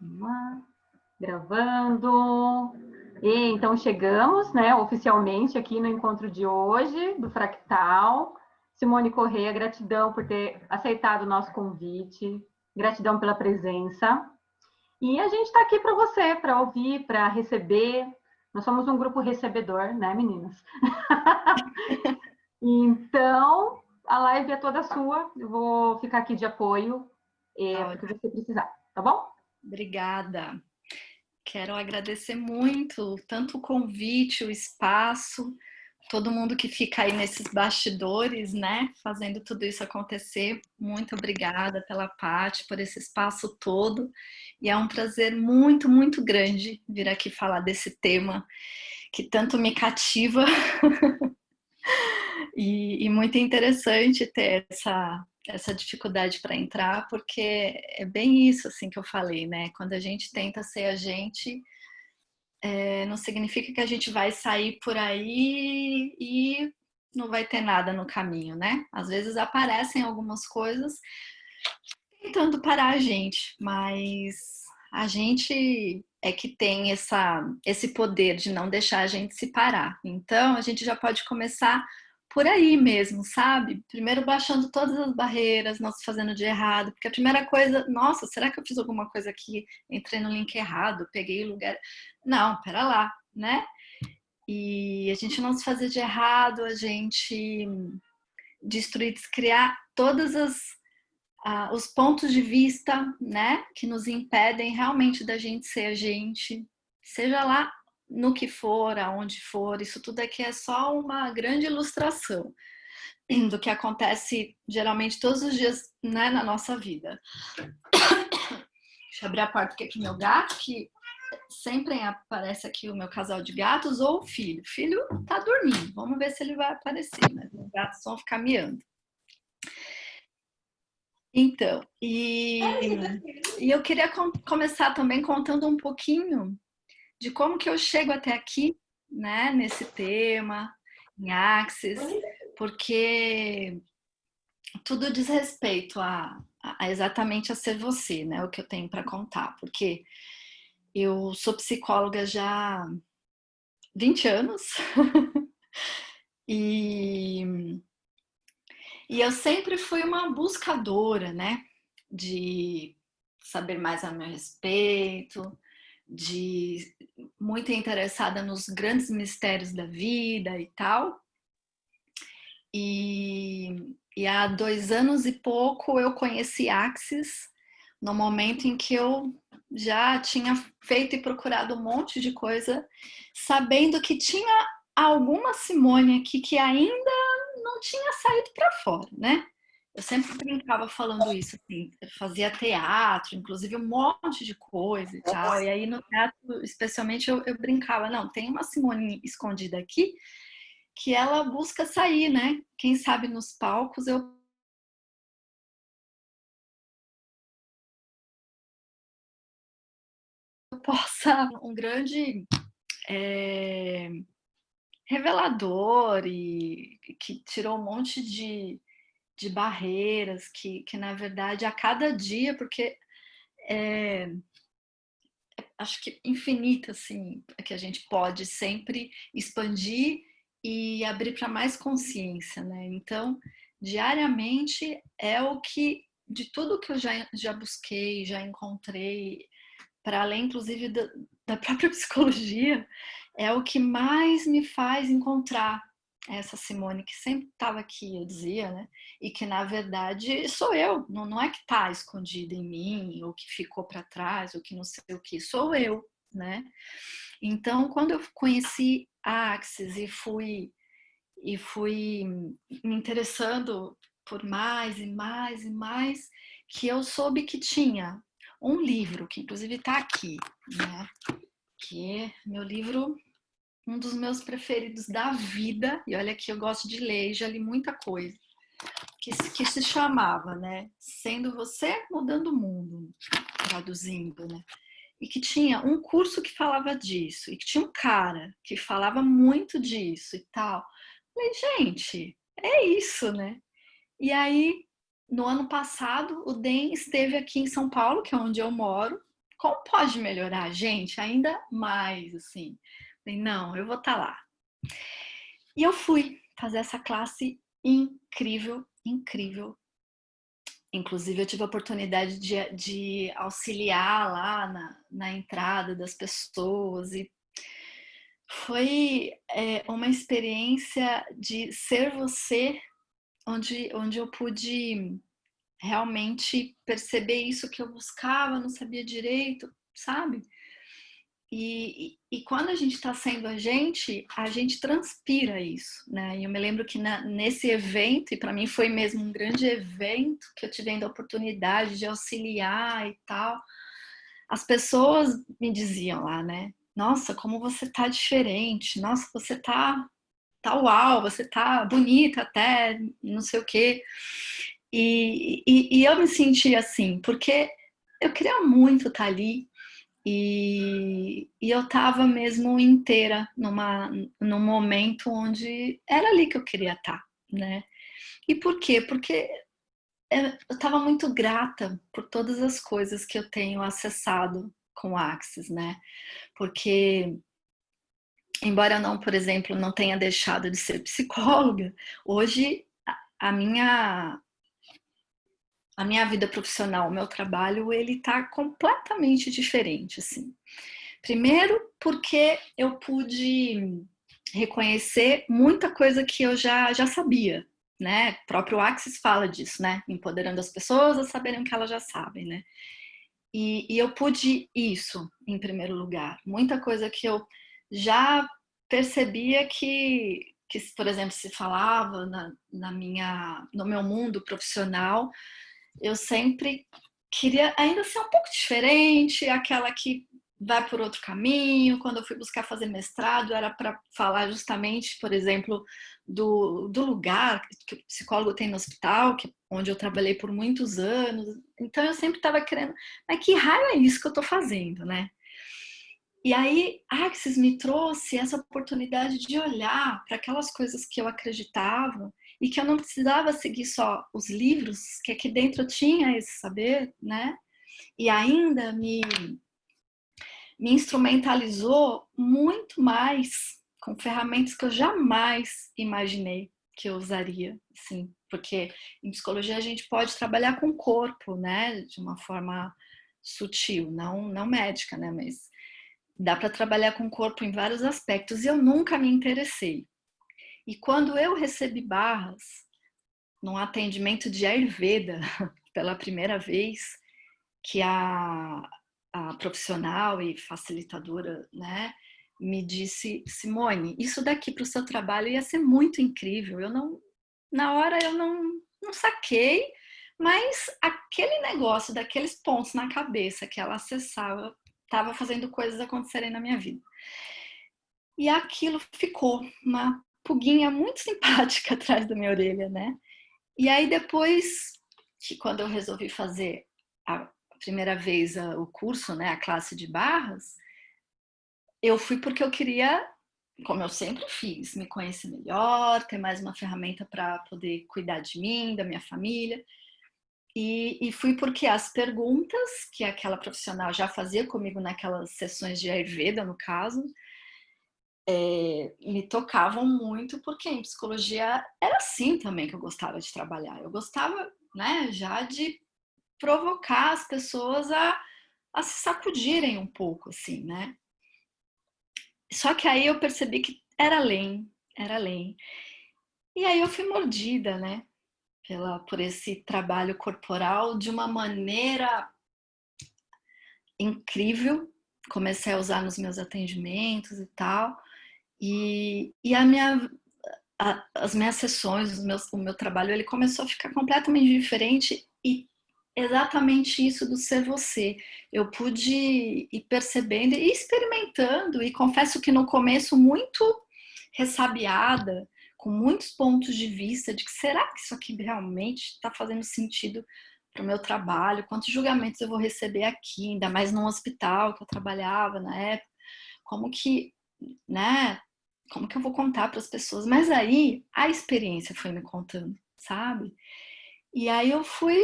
Vamos lá. Gravando. E então chegamos, né, oficialmente aqui no encontro de hoje do Fractal. Simone Corrêa, gratidão por ter aceitado o nosso convite, gratidão pela presença. E a gente está aqui para você, para ouvir, para receber. Nós somos um grupo recebedor, né, meninas? Então, a live é toda sua. Eu vou ficar aqui de apoio, porque você precisar, tá bom? Obrigada. Quero agradecer muito, tanto o convite, o espaço, todo mundo que fica aí nesses bastidores, né, fazendo tudo isso acontecer. Muito obrigada pela Paty, por esse espaço todo. E é um prazer muito, muito grande vir aqui falar desse tema que tanto me cativa e muito interessante ter essa dificuldade para entrar, porque é bem isso assim que eu falei, né? Quando a gente tenta ser a gente, não significa que a gente vai sair por aí e não vai ter nada no caminho, né? Às vezes aparecem algumas coisas tentando parar a gente, mas a gente é que tem esse poder de não deixar a gente se parar. Então, a gente já pode começar por aí mesmo, sabe? Primeiro baixando todas as barreiras, não se fazendo de errado, porque a primeira coisa, nossa, será que eu fiz alguma coisa aqui? Entrei no link errado, peguei o lugar. Não, pera lá, né? E a gente não se fazer de errado, a gente destruir, descriar todas os pontos de vista, né, que nos impedem realmente da gente ser a gente, seja lá no que for, aonde for, isso tudo aqui é só uma grande ilustração do que acontece geralmente todos os dias, né, na nossa vida. Deixa eu abrir a porta aqui pro meu gato, que sempre aparece aqui o meu casal de gatos ou o filho. O filho tá dormindo, vamos ver se ele vai aparecer, mas os gatos vão ficar miando. Então, e eu queria começar também contando um pouquinho de como que eu chego até aqui, né, nesse tema, em Axis, porque tudo diz respeito a exatamente a ser você, né, o que eu tenho para contar, porque eu sou psicóloga já há 20 anos e eu sempre fui uma buscadora, né, de saber mais a meu respeito, de muito interessada nos grandes mistérios da vida e tal. E há 2 anos e pouco eu conheci Axis, no momento em que eu já tinha feito e procurado um monte de coisa, sabendo que tinha alguma Simone aqui que ainda não tinha saído para fora, né? Eu sempre brincava falando isso, assim, eu fazia teatro, inclusive um monte de coisa e tal. E aí no teatro, especialmente, eu brincava, não, tem uma Simone escondida aqui que ela busca sair, né? Quem sabe nos palcos eu possa um grande revelador e que tirou um monte de barreiras que na verdade a cada dia, porque acho que infinita assim, que a gente pode sempre expandir e abrir para mais consciência, né? Então, diariamente é o que de tudo que eu já busquei, já encontrei, para além inclusive da própria psicologia, é o que mais me faz encontrar essa Simone que sempre estava aqui, eu dizia, né? E que na verdade sou eu, não é que está escondida em mim, ou que ficou para trás, ou que não sei o que, sou eu, né? Então, quando eu conheci a Axis e fui me interessando por mais e mais e mais, que eu soube que tinha um livro, que inclusive está aqui, né? Que é meu livro, um dos meus preferidos da vida, e olha que eu gosto de ler, e já li muita coisa, que se chamava, né? Sendo Você Mudando o Mundo, traduzindo, né? E que tinha um curso que falava disso, e que tinha um cara que falava muito disso e tal. Falei, gente, é isso, né? E aí, no ano passado, o DEM esteve aqui em São Paulo, que é onde eu moro, como pode melhorar, gente, ainda mais, assim. Falei, não, eu vou estar lá. E eu fui fazer essa classe incrível, incrível. Inclusive, eu tive a oportunidade de auxiliar lá na entrada das pessoas e foi uma experiência de ser você, onde eu pude realmente perceber isso que eu buscava, não sabia direito, sabe? E quando a gente está sendo a gente transpira isso, né? E eu me lembro que nesse evento, e para mim foi mesmo um grande evento, que eu tive ainda a oportunidade de auxiliar e tal, as pessoas me diziam lá, né? Nossa, como você tá diferente, nossa, você tá uau, você tá bonita até, não sei o quê. E eu me senti assim, porque eu queria muito estar ali e eu estava mesmo inteira num momento onde era ali que eu queria estar, né? E por quê? Porque eu estava muito grata por todas as coisas que eu tenho acessado com o Axis, né? Porque embora eu não, por exemplo, não tenha deixado de ser psicóloga, hoje a minha vida profissional, o meu trabalho, ele tá completamente diferente, assim. Primeiro, porque eu pude reconhecer muita coisa que eu já sabia, né? O próprio Axis fala disso, né? Empoderando as pessoas a saberem o que elas já sabem, né? E eu pude isso, em primeiro lugar. Muita coisa que eu já percebia que por exemplo, se falava no meu mundo profissional, eu sempre queria ainda ser um pouco diferente, aquela que vai por outro caminho. Quando eu fui buscar fazer mestrado, era para falar justamente, por exemplo, do lugar que o psicólogo tem no hospital, onde eu trabalhei por muitos anos. Então eu sempre estava querendo, mas que raio é isso que eu estou fazendo, né? E aí, Axis me trouxe essa oportunidade de olhar para aquelas coisas que eu acreditava e que eu não precisava seguir só os livros, que aqui dentro eu tinha esse saber, né? E ainda me instrumentalizou muito mais com ferramentas que eu jamais imaginei que eu usaria, assim, porque em psicologia a gente pode trabalhar com o corpo, né, de uma forma sutil, não médica, né, mas dá para trabalhar com o corpo em vários aspectos e eu nunca me interessei. E quando eu recebi barras num atendimento de Ayurveda pela primeira vez, que a profissional e facilitadora, né, me disse: Simone, isso daqui para o seu trabalho ia ser muito incrível. Na hora eu não saquei, mas aquele negócio daqueles pontos na cabeça que ela acessava estava fazendo coisas acontecerem na minha vida. E aquilo ficou uma pulguinha muito simpática atrás da minha orelha, né? E aí depois, que quando eu resolvi fazer a primeira vez o curso, né, a classe de barras, eu fui porque eu queria, como eu sempre fiz, me conhecer melhor, ter mais uma ferramenta para poder cuidar de mim, da minha família. E fui porque as perguntas que aquela profissional já fazia comigo naquelas sessões de Ayurveda, no caso, me tocavam muito, porque em psicologia era assim também que eu gostava de trabalhar. Eu gostava, né, já de provocar as pessoas a se sacudirem um pouco, assim, né? Só que aí eu percebi que era além, era além. E aí eu fui mordida, né, por esse trabalho corporal de uma maneira incrível. Comecei a usar nos meus atendimentos e tal. E as minhas sessões, o meu trabalho, ele começou a ficar completamente diferente e exatamente isso do ser você. Eu pude ir percebendo e experimentando, e confesso que no começo muito ressabiada, com muitos pontos de vista de que será que isso aqui realmente está fazendo sentido para o meu trabalho? Quantos julgamentos eu vou receber aqui, ainda mais num hospital que eu trabalhava na época? Como que, né? Como que eu vou contar para as pessoas? Mas aí a experiência foi me contando, sabe? E aí eu fui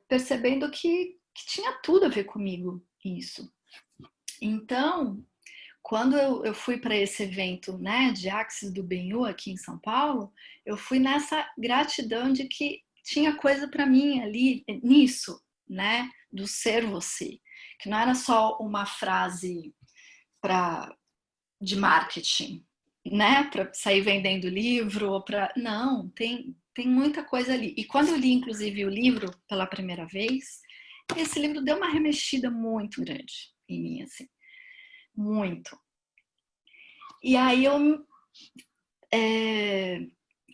percebendo que que tinha tudo a ver comigo, isso. Então, quando eu fui para esse evento, né, de Axis do Benhu aqui em São Paulo, eu fui nessa gratidão de que tinha coisa para mim ali, nisso, né, do ser você. Que não era só uma frase de marketing, né, para sair vendendo livro, ou para... Não, tem muita coisa ali. E quando eu li, inclusive, o livro pela primeira vez, esse livro deu uma remexida muito grande em mim, assim. Muito. E aí eu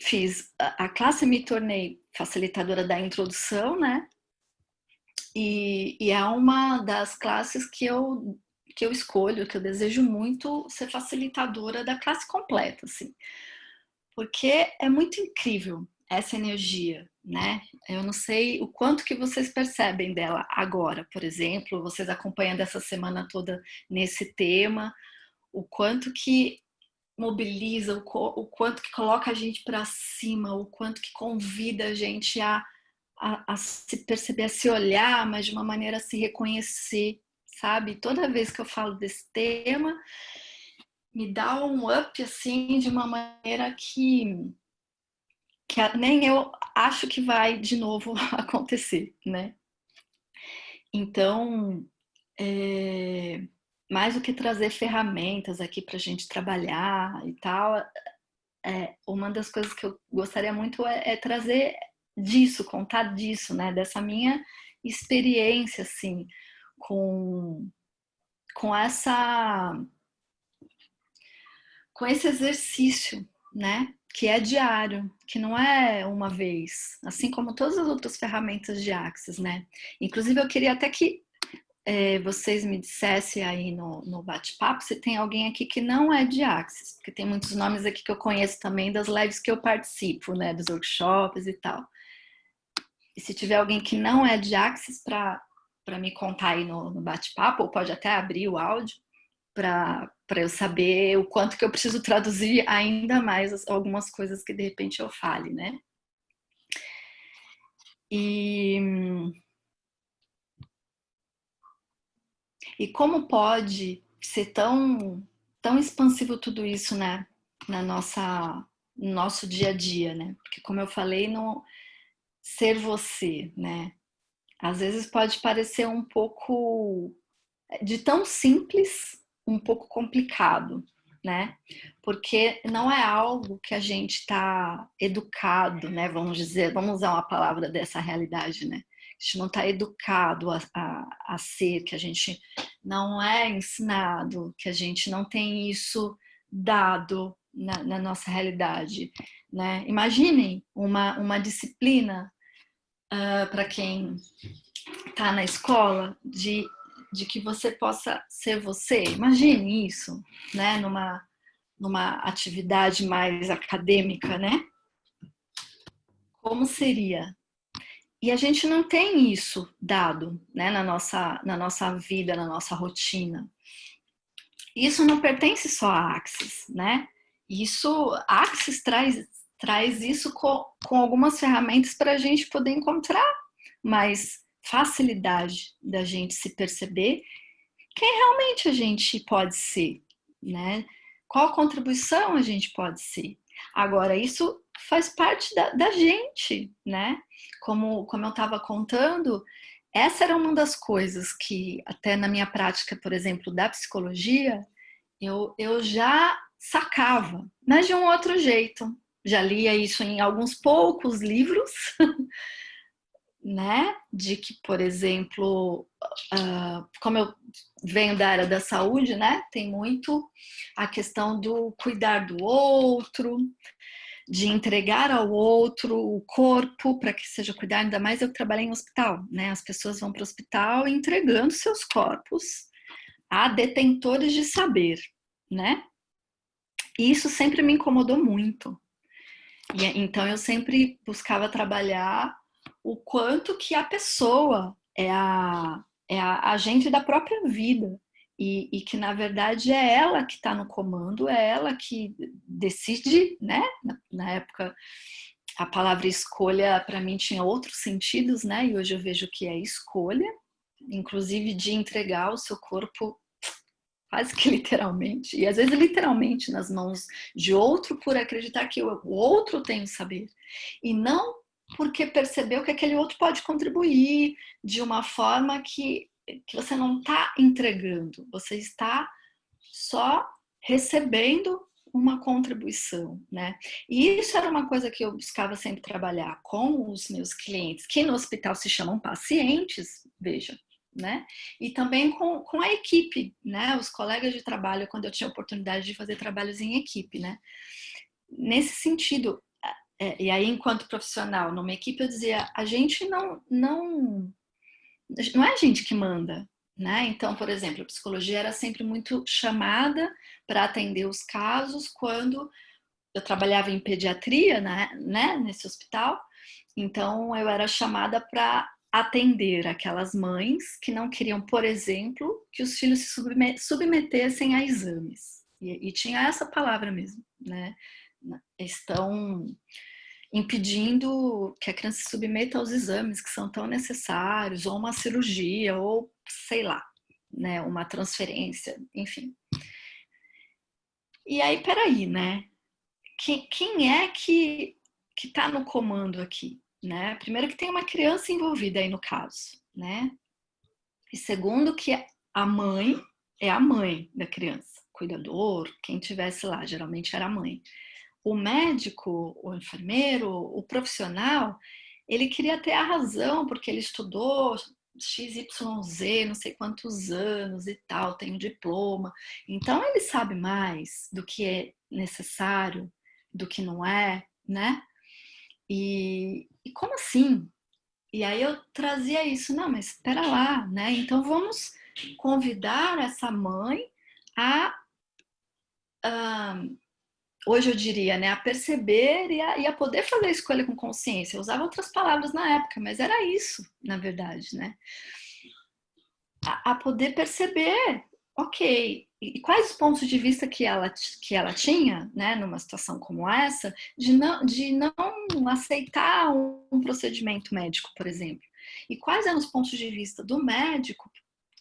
fiz a classe, me tornei facilitadora da introdução, né? E é uma das classes que eu escolho, que eu desejo muito ser facilitadora da classe completa, assim. Porque é muito incrível essa energia, né? Eu não sei o quanto que vocês percebem dela agora, por exemplo, vocês acompanhando essa semana toda nesse tema, o quanto que mobiliza, o quanto que coloca a gente para cima, o quanto que convida a gente a se perceber, a se olhar, mas de uma maneira a se reconhecer, sabe? Toda vez que eu falo desse tema, me dá um up, assim, de uma maneira que nem eu acho que vai de novo acontecer, né? Então, mais do que trazer ferramentas aqui para a gente trabalhar e tal, uma das coisas que eu gostaria muito é trazer disso, contar disso, né? Dessa minha experiência, assim, com esse exercício, né? Que é diário, que não é uma vez, assim como todas as outras ferramentas de Axis, né? Inclusive, eu queria até que vocês me dissessem aí no bate-papo se tem alguém aqui que não é de Axis, porque tem muitos nomes aqui que eu conheço também das lives que eu participo, né? Dos workshops e tal. E se tiver alguém que não é de Axis para me contar aí no bate-papo, ou pode até abrir o áudio, para eu saber o quanto que eu preciso traduzir ainda mais algumas coisas que de repente eu fale, né? E como pode ser tão expansivo tudo isso, né? No nosso dia a dia, né? Porque como eu falei, no ser você, né? Às vezes pode parecer um pouco de tão simples, um pouco complicado, né? Porque não é algo que a gente está educado, né? Vamos dizer, vamos usar uma palavra dessa realidade, né? A gente não está educado a ser, que a gente não é ensinado, que a gente não tem isso dado na nossa realidade, né? Imaginem uma disciplina para quem está na escola de que você possa ser você. Imagine isso, né? Numa atividade mais acadêmica, né? Como seria? E a gente não tem isso dado, né? Na nossa vida, na nossa rotina. Isso não pertence só à Axis, né? A Axis traz isso com algumas ferramentas para a gente poder encontrar mais facilidade da gente se perceber quem realmente a gente pode ser, né? Qual contribuição a gente pode ser. Agora, isso faz parte da gente, né? Como eu estava contando, essa era uma das coisas que, até na minha prática, por exemplo, da psicologia, eu já sacava, mas de um outro jeito. Já lia isso em alguns poucos livros, né? De que, por exemplo, como eu venho da área da saúde, né? Tem muito a questão do cuidar do outro, de entregar ao outro o corpo para que seja cuidado. Ainda mais eu trabalhei em hospital, né? As pessoas vão para o hospital entregando seus corpos a detentores de saber, né? E isso sempre me incomodou muito. Então eu sempre buscava trabalhar o quanto que a pessoa é a agente da própria vida e que na verdade é ela que está no comando, é ela que decide, né? Na época a palavra escolha para mim tinha outros sentidos, né? E hoje eu vejo que é escolha, inclusive de entregar o seu corpo quase que literalmente, e às vezes literalmente nas mãos de outro por acreditar que o outro tem o saber. E não porque percebeu que aquele outro pode contribuir de uma forma que você não está entregando, você está só recebendo uma contribuição, né? E isso era uma coisa que eu buscava sempre trabalhar com os meus clientes, que no hospital se chamam pacientes, veja, né? E também com a equipe, né? Os colegas de trabalho, quando eu tinha oportunidade de fazer trabalhos em equipe, né? Nesse sentido, e aí enquanto profissional, numa equipe eu dizia, a gente não é a gente que manda, né? Então, por exemplo, a psicologia era sempre muito chamada para atender os casos quando eu trabalhava em pediatria, né, nesse hospital. Então, eu era chamada para atender aquelas mães que não queriam, por exemplo, que os filhos se submetessem a exames. E tinha essa palavra mesmo, né? Estão impedindo que a criança se submeta aos exames que são tão necessários, ou uma cirurgia, ou sei lá, né, uma transferência, enfim. E aí, peraí, né? Quem é que está no comando aqui, né? Primeiro que tem uma criança envolvida aí no caso, né? E segundo que a mãe é a mãe da criança, cuidador, quem tivesse lá, geralmente era a mãe. O médico, o enfermeiro, o profissional, ele queria ter a razão, porque ele estudou XYZ, não sei quantos anos e tal, tem um diploma. Então ele sabe mais do que é necessário, do que não é, né? E como assim? E aí eu trazia isso, não, mas espera lá, né? Então vamos convidar essa mãe a hoje eu diria, né, a perceber e a poder fazer a escolha com consciência. Eu usava outras palavras na época, mas era isso, na verdade, né? A poder perceber, ok, e quais os pontos de vista que ela tinha, né, numa situação como essa, de não aceitar um procedimento médico, por exemplo. E quais eram os pontos de vista do médico,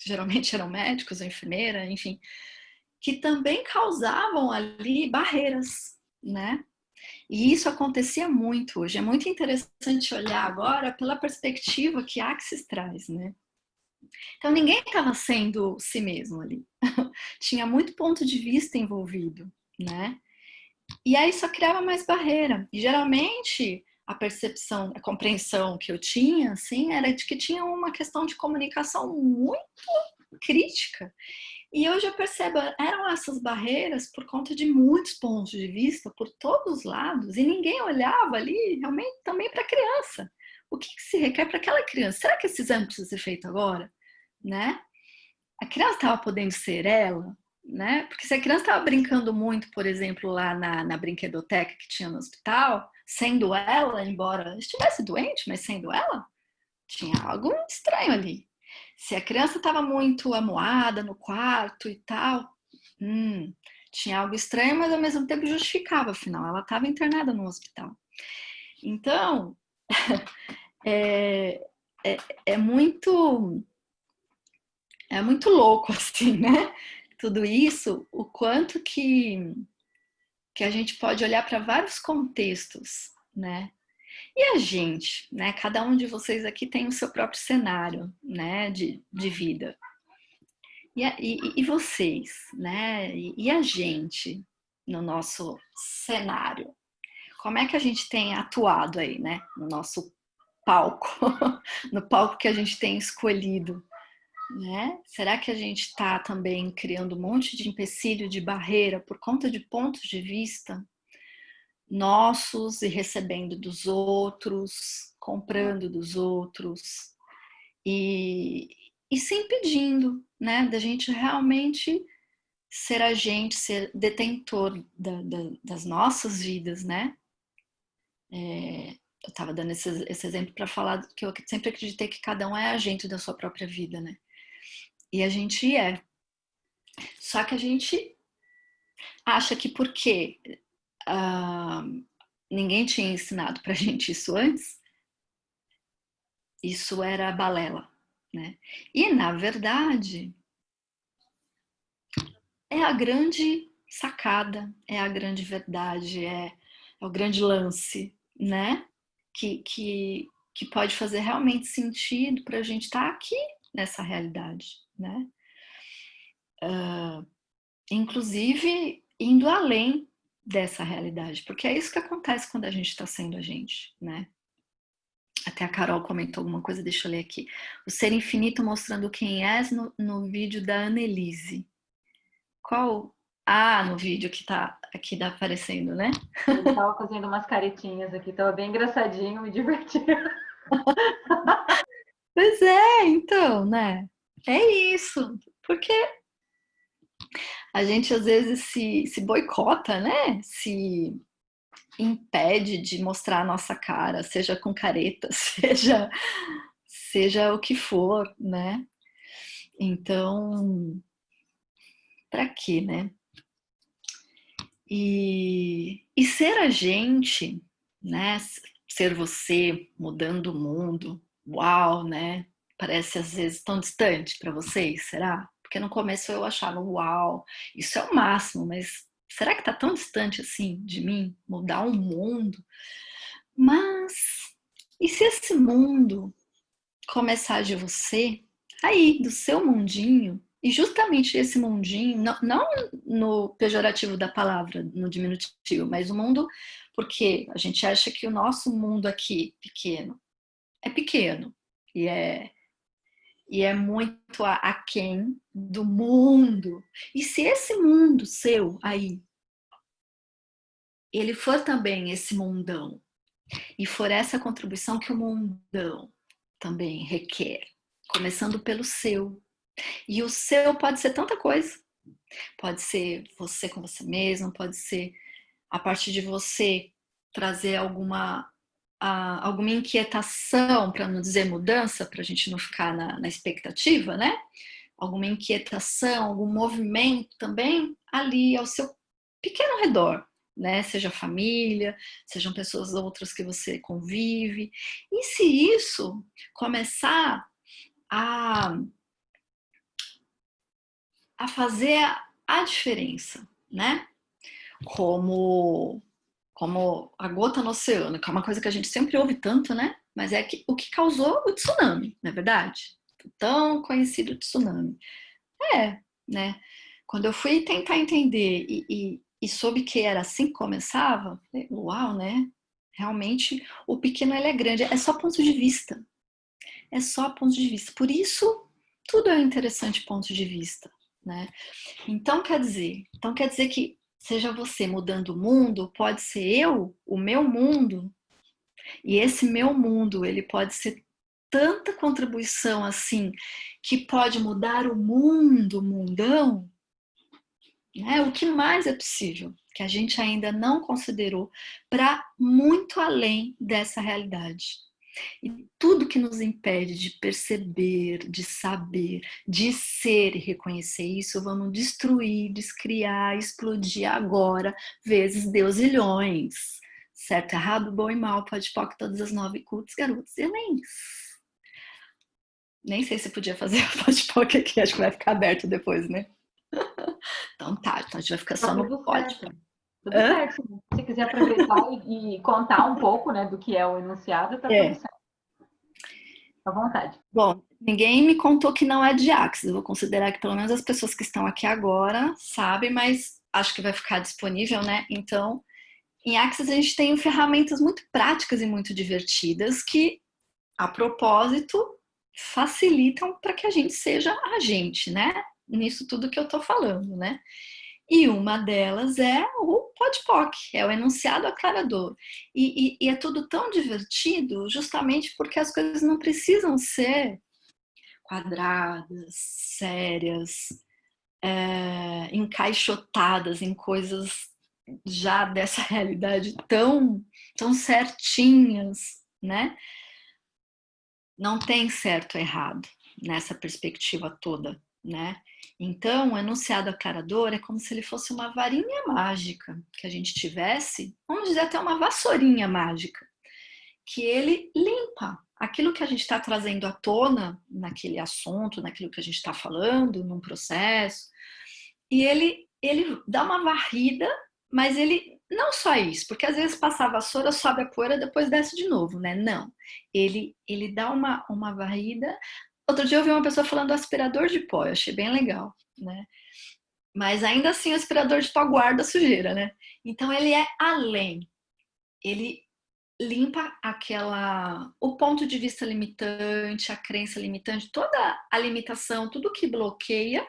geralmente eram médicos, ou enfermeira, enfim, que também causavam ali barreiras, né? E isso acontecia muito hoje. É muito interessante olhar agora pela perspectiva que a Axis traz, né? Então ninguém estava sendo si mesmo ali. Tinha muito ponto de vista envolvido, né? E aí só criava mais barreira. E geralmente a percepção, a compreensão que eu tinha, assim, era de que tinha uma questão de comunicação muito crítica. E hoje eu percebo, eram essas barreiras por conta de muitos pontos de vista, por todos os lados, e ninguém olhava ali realmente também para a criança. O que se requer para aquela criança? Será que esse exame precisa ser feito agora? Né? A criança estava podendo ser ela? Né? Porque se a criança estava brincando muito, por exemplo, lá na brinquedoteca que tinha no hospital, sendo ela, embora estivesse doente, mas sendo ela, tinha algo estranho ali. Se a criança estava muito amuada no quarto e tal, tinha algo estranho, mas ao mesmo tempo justificava, afinal, ela estava internada no hospital. Então, é, é, é muito louco, assim, né? Tudo isso, o quanto que a gente pode olhar para vários contextos, né? E a gente, né? Cada um de vocês aqui tem o seu próprio cenário, né? De vida. E vocês, né? E a gente no nosso cenário? Como é que a gente tem atuado aí, né? No nosso palco, no palco que a gente tem escolhido, né? Será que a gente está também criando um monte de empecilho, de barreira por conta de pontos de vista nossos e recebendo dos outros, comprando dos outros e se impedindo, né, da gente realmente ser agente, ser detentor das nossas vidas, né? Eu estava dando esse exemplo para falar que eu sempre acreditei que cada um é agente da sua própria vida, né? E a gente é. Só que a gente acha que porque ninguém tinha ensinado pra gente isso antes, isso era balela, né? E, na verdade, é a grande sacada, é a grande verdade, é o grande lance, né? Que pode fazer realmente sentido para a gente estar aqui nessa realidade, né? Inclusive indo além dessa realidade, porque é isso que acontece quando a gente está sendo a gente, né? Até a Carol comentou alguma coisa, deixa eu ler aqui. O Ser Infinito mostrando quem és no vídeo da Annelise. Qual? Ah, no vídeo que tá aqui aparecendo, né? Ele estava fazendo umas caretinhas aqui, estava bem engraçadinho, me diverti. Pois é, então, né? É isso. Porque a gente às vezes se boicota, né? Se impede de mostrar a nossa cara, seja com careta, seja o que for, né? Então, para quê, né? E ser a gente, né? Ser você mudando o mundo, uau, né? Parece às vezes tão distante para vocês, será? Porque no começo eu achava, uau, isso é o máximo, mas será que tá tão distante assim de mim, mudar o mundo? Mas e se esse mundo começar de você, aí, do seu mundinho, e justamente esse mundinho, não no pejorativo da palavra, no diminutivo, mas o mundo, porque a gente acha que o nosso mundo aqui, pequeno, é pequeno, e é, e é muito aquém do mundo. E se esse mundo seu aí, ele for também esse mundão, e for essa contribuição que o mundão também requer, começando pelo seu. E o seu pode ser tanta coisa. Pode ser você com você mesmo, pode ser a partir de você trazer alguma inquietação, para não dizer mudança, para a gente não ficar na expectativa, né? Alguma inquietação, algum movimento também ali ao seu pequeno redor, né? Seja família, sejam pessoas outras que você convive. E se isso começar a fazer a diferença, né? Como, como a gota no oceano, que é uma coisa que a gente sempre ouve tanto, né? Mas é o que causou o tsunami, não é verdade? O tão conhecido tsunami. É, né? Quando eu fui tentar entender e soube que era assim que começava, falei, uau, né? Realmente o pequeno ele é grande, é só ponto de vista. É só ponto de vista. Por isso, tudo é um interessante ponto de vista, né? Então quer dizer que seja você mudando o mundo, pode ser eu, o meu mundo, e esse meu mundo, ele pode ser tanta contribuição assim, que pode mudar o mundo, o mundão, né? O que mais é possível, que a gente ainda não considerou, para muito além dessa realidade. E tudo que nos impede de perceber, de saber, de ser e reconhecer isso, vamos destruir, descriar, explodir agora, vezes deusilhões. Certo, errado, bom e mal, pode POC, todas as 9 cultos, garotos e enems. Nem sei se podia fazer o pode POC aqui, acho que vai ficar aberto depois, né? Então tá, então a gente vai ficar Tá só no tudo pode. certo. Tudo certo. Se quiser aproveitar e contar um pouco, né, do que é o enunciado, tá tudo É. certo. À vontade. Bom, ninguém me contou que não é de Axis. Eu vou considerar que pelo menos as pessoas que estão aqui agora sabem, mas acho que vai ficar disponível, né? Então, em Axis a gente tem ferramentas muito práticas e muito divertidas que, a propósito, facilitam para que a gente seja a gente, né? Nisso tudo que eu tô falando, né? E uma delas é o PODPOC, é o enunciado aclarador. E é tudo tão divertido justamente porque as coisas não precisam ser quadradas, sérias, encaixotadas em coisas já dessa realidade tão certinhas, né? Não tem certo ou errado nessa perspectiva toda, né? Então, o enunciado aclarador é como se ele fosse uma varinha mágica que a gente tivesse, vamos dizer até uma vassourinha mágica, que ele limpa aquilo que a gente está trazendo à tona naquele assunto, naquilo que a gente está falando, num processo, e ele dá uma varrida, mas ele não só isso, porque às vezes passa a vassoura, sobe a poeira, depois desce de novo, né? Não. Ele dá uma varrida. Outro dia eu vi uma pessoa falando do aspirador de pó, eu achei bem legal, né? Mas ainda assim o aspirador de pó guarda a sujeira, né? Então ele é além. Ele limpa o ponto de vista limitante, a crença limitante, toda a limitação, tudo que bloqueia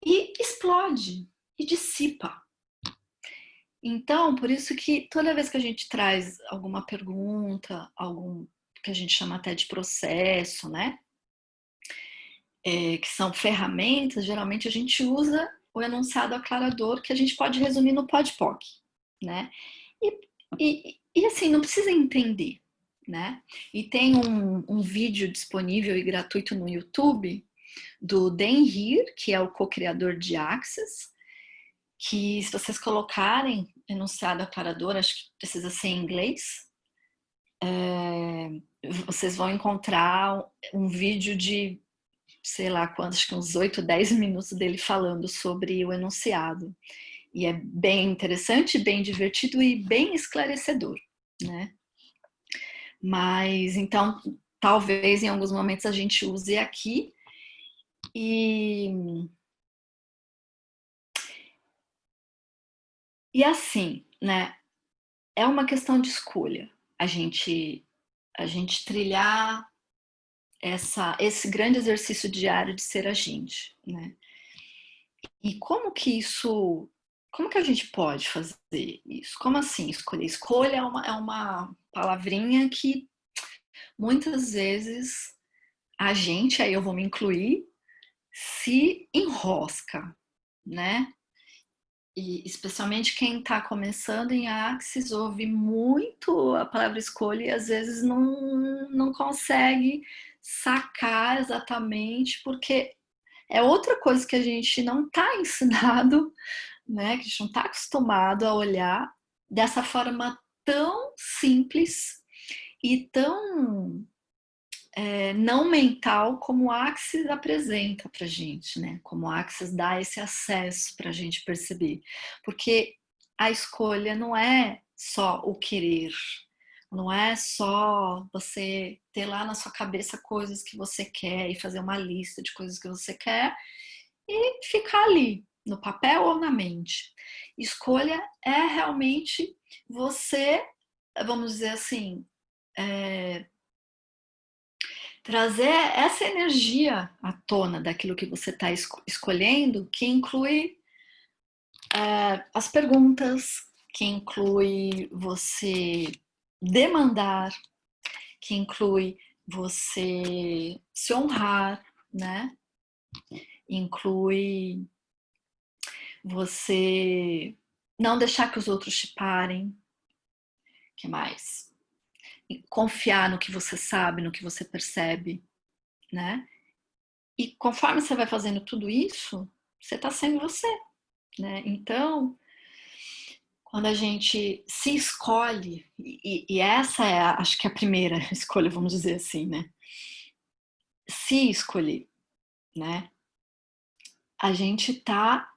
e explode e dissipa. Então, por isso que toda vez que a gente traz alguma pergunta, algum que a gente chama até de processo, né? Que são ferramentas, geralmente a gente usa o enunciado aclarador, que a gente pode resumir no PODPOC, né? E assim, não precisa entender, né? E tem um vídeo disponível e gratuito no YouTube do Dan Heer, que é o co-criador de Access, que se vocês colocarem enunciado aclarador, acho que precisa ser em inglês, vocês vão encontrar um vídeo de, sei lá quantos, acho que uns 8, 10 minutos dele falando sobre o enunciado. E é bem interessante, bem divertido e bem esclarecedor, né? Mas, então, talvez em alguns momentos a gente use aqui e assim, né? É uma questão de escolha. A gente trilhar esse grande exercício diário de ser a gente, né? E como que a gente pode fazer isso? Como assim escolher? Escolha é uma palavrinha que muitas vezes a gente, aí eu vou me incluir, se enrosca, né? E especialmente quem está começando em Axis ouve muito a palavra escolha e às vezes não consegue sacar exatamente, porque é outra coisa que a gente não está ensinado, né? Que a gente não está acostumado a olhar dessa forma tão simples e tão não mental como o Axis apresenta para a gente, né? Como o Axis dá esse acesso para a gente perceber. Porque a escolha não é só o querer, não é só você ter lá na sua cabeça coisas que você quer e fazer uma lista de coisas que você quer e ficar ali, no papel ou na mente. Escolha é realmente você, vamos dizer assim, trazer essa energia à tona daquilo que você está escolhendo, que inclui as perguntas, que inclui você demandar, que inclui você se honrar, né? Inclui você não deixar que os outros te parem. Que mais? Confiar no que você sabe, no que você percebe, né? E conforme você vai fazendo tudo isso, você está sendo você, né? Então, quando a gente se escolhe, e essa é, acho que a primeira escolha, vamos dizer assim, né? Se escolher, né? A gente está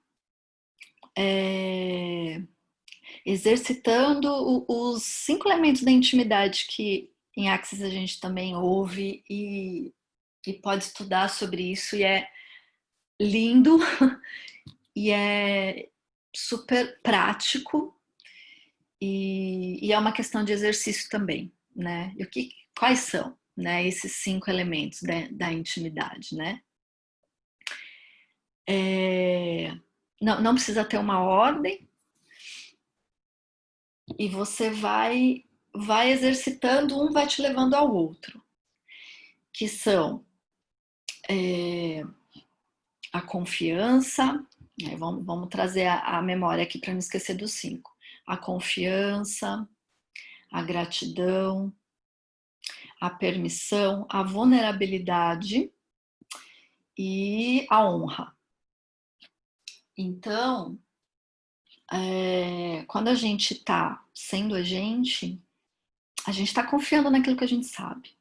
exercitando os 5 elementos da intimidade que em Axis a gente também ouve e pode estudar sobre isso, e é lindo e é super prático e é uma questão de exercício também, né? E quais são, né, esses 5 elementos da intimidade, né? Não precisa ter uma ordem e você vai exercitando, um vai te levando ao outro, que são a confiança, né? Vamos trazer a memória aqui para não esquecer dos 5. A confiança, a gratidão, a permissão, a vulnerabilidade e a honra. Então, quando a gente está sendo a gente, a gente está confiando naquilo que a gente sabe.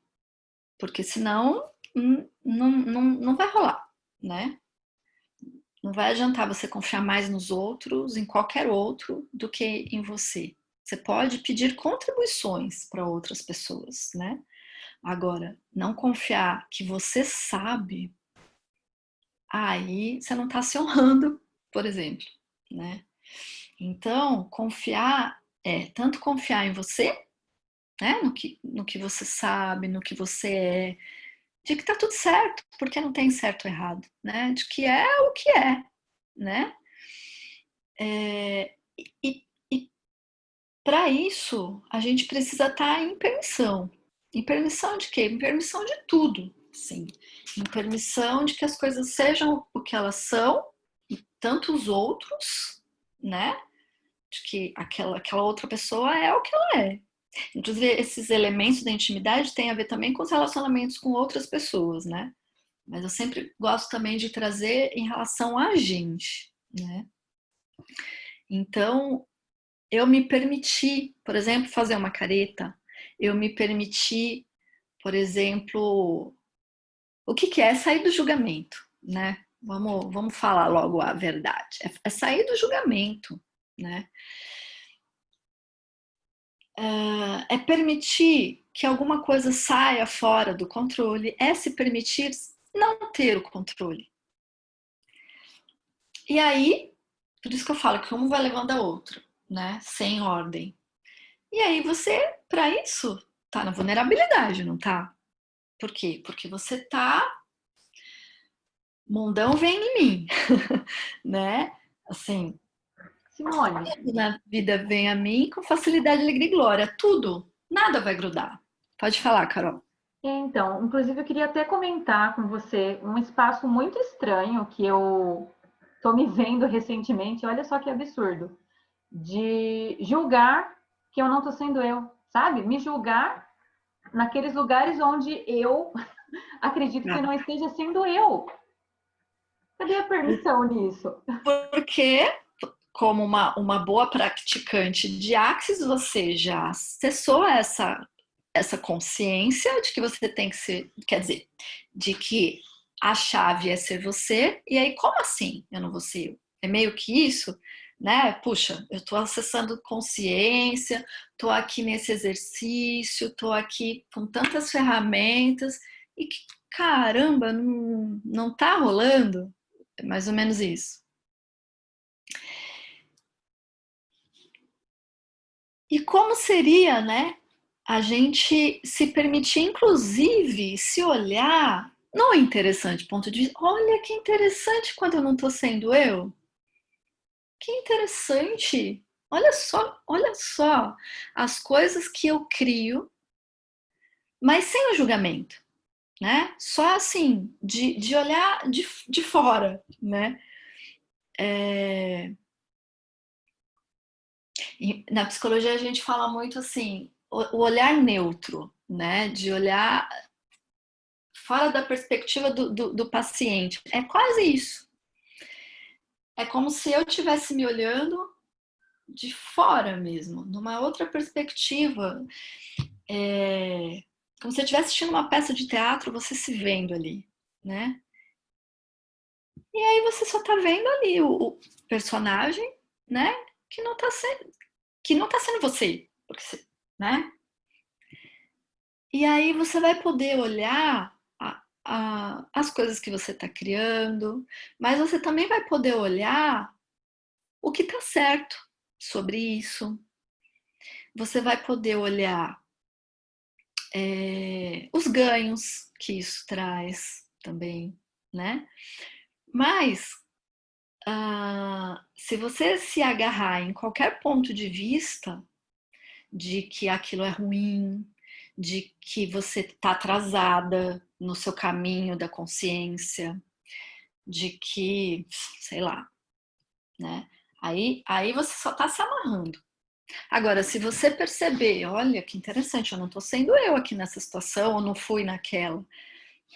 Porque senão não vai rolar, né? Não vai adiantar você confiar mais nos outros, em qualquer outro, do que em você. Você pode pedir contribuições para outras pessoas, né? Agora, não confiar que você sabe, aí você não está se honrando, por exemplo, né? Então, confiar é tanto confiar em você, né? No que você sabe, no que você é, de que tá tudo certo, porque não tem certo ou errado, né? De que é o que é, né? E para isso, a gente precisa estar em permissão. Em permissão de quê? Em permissão de tudo, sim. Em permissão de que as coisas sejam o que elas são, e tanto os outros, né? De que aquela outra pessoa é o que ela é. Inclusive, esses elementos da intimidade têm a ver também com os relacionamentos com outras pessoas, né? Mas eu sempre gosto também de trazer em relação a gente, né? Então, eu me permiti, por exemplo, fazer uma careta, eu me permiti, por exemplo, o que é sair do julgamento, né? Vamos falar logo a verdade. É sair do julgamento, né? É permitir que alguma coisa saia fora do controle, é se permitir não ter o controle. E aí, por isso que eu falo que um vai levando a outro, né? Sem ordem. E aí você, para isso, tá na vulnerabilidade, não tá? Por quê? Porque você tá mundão vem em mim, né? Assim, Simone, tudo na vida vem a mim com facilidade, alegria e glória. Tudo, nada vai grudar. Pode falar, Carol. então, inclusive eu queria até comentar com você um espaço muito estranho que eu tô me vendo recentemente, olha só que absurdo, de julgar que eu não tô sendo eu, sabe? Me julgar naqueles lugares onde eu acredito que eu não esteja sendo eu. Cadê a permissão nisso? Porque, como uma boa praticante de Axis, você já acessou essa consciência de que você tem que ser, quer dizer, de que a chave é ser você, e aí como assim eu não vou ser eu? É meio que isso, né? Puxa, eu tô acessando consciência, tô aqui nesse exercício, tô aqui com tantas ferramentas, e que caramba, não tá rolando? É mais ou menos isso. E como seria, né, a gente se permitir, inclusive, se olhar, não é interessante, ponto de vista, olha que interessante quando eu não estou sendo eu. Que interessante. Olha só as coisas que eu crio, mas sem o julgamento, né? Só assim, de olhar de fora, né? É... Na psicologia a gente fala muito assim, o olhar neutro, né? De olhar fora da perspectiva do paciente. É quase isso. É como se eu estivesse me olhando de fora mesmo, numa outra perspectiva. Como se eu estivesse assistindo uma peça de teatro, você se vendo ali, né? E aí você só tá vendo ali o personagem, né? Que não tá sendo, que não tá sendo você, porque, né? E aí você vai poder olhar as coisas que você está criando, mas você também vai poder olhar o que está certo sobre isso. Você vai poder olhar os ganhos que isso traz também, né? Mas se você se agarrar em qualquer ponto de vista de que aquilo é ruim, de que você está atrasada no seu caminho da consciência, de que, sei lá, né? Aí você só está se amarrando. Agora, se você perceber, olha que interessante, eu não estou sendo eu aqui nessa situação, eu não fui naquela.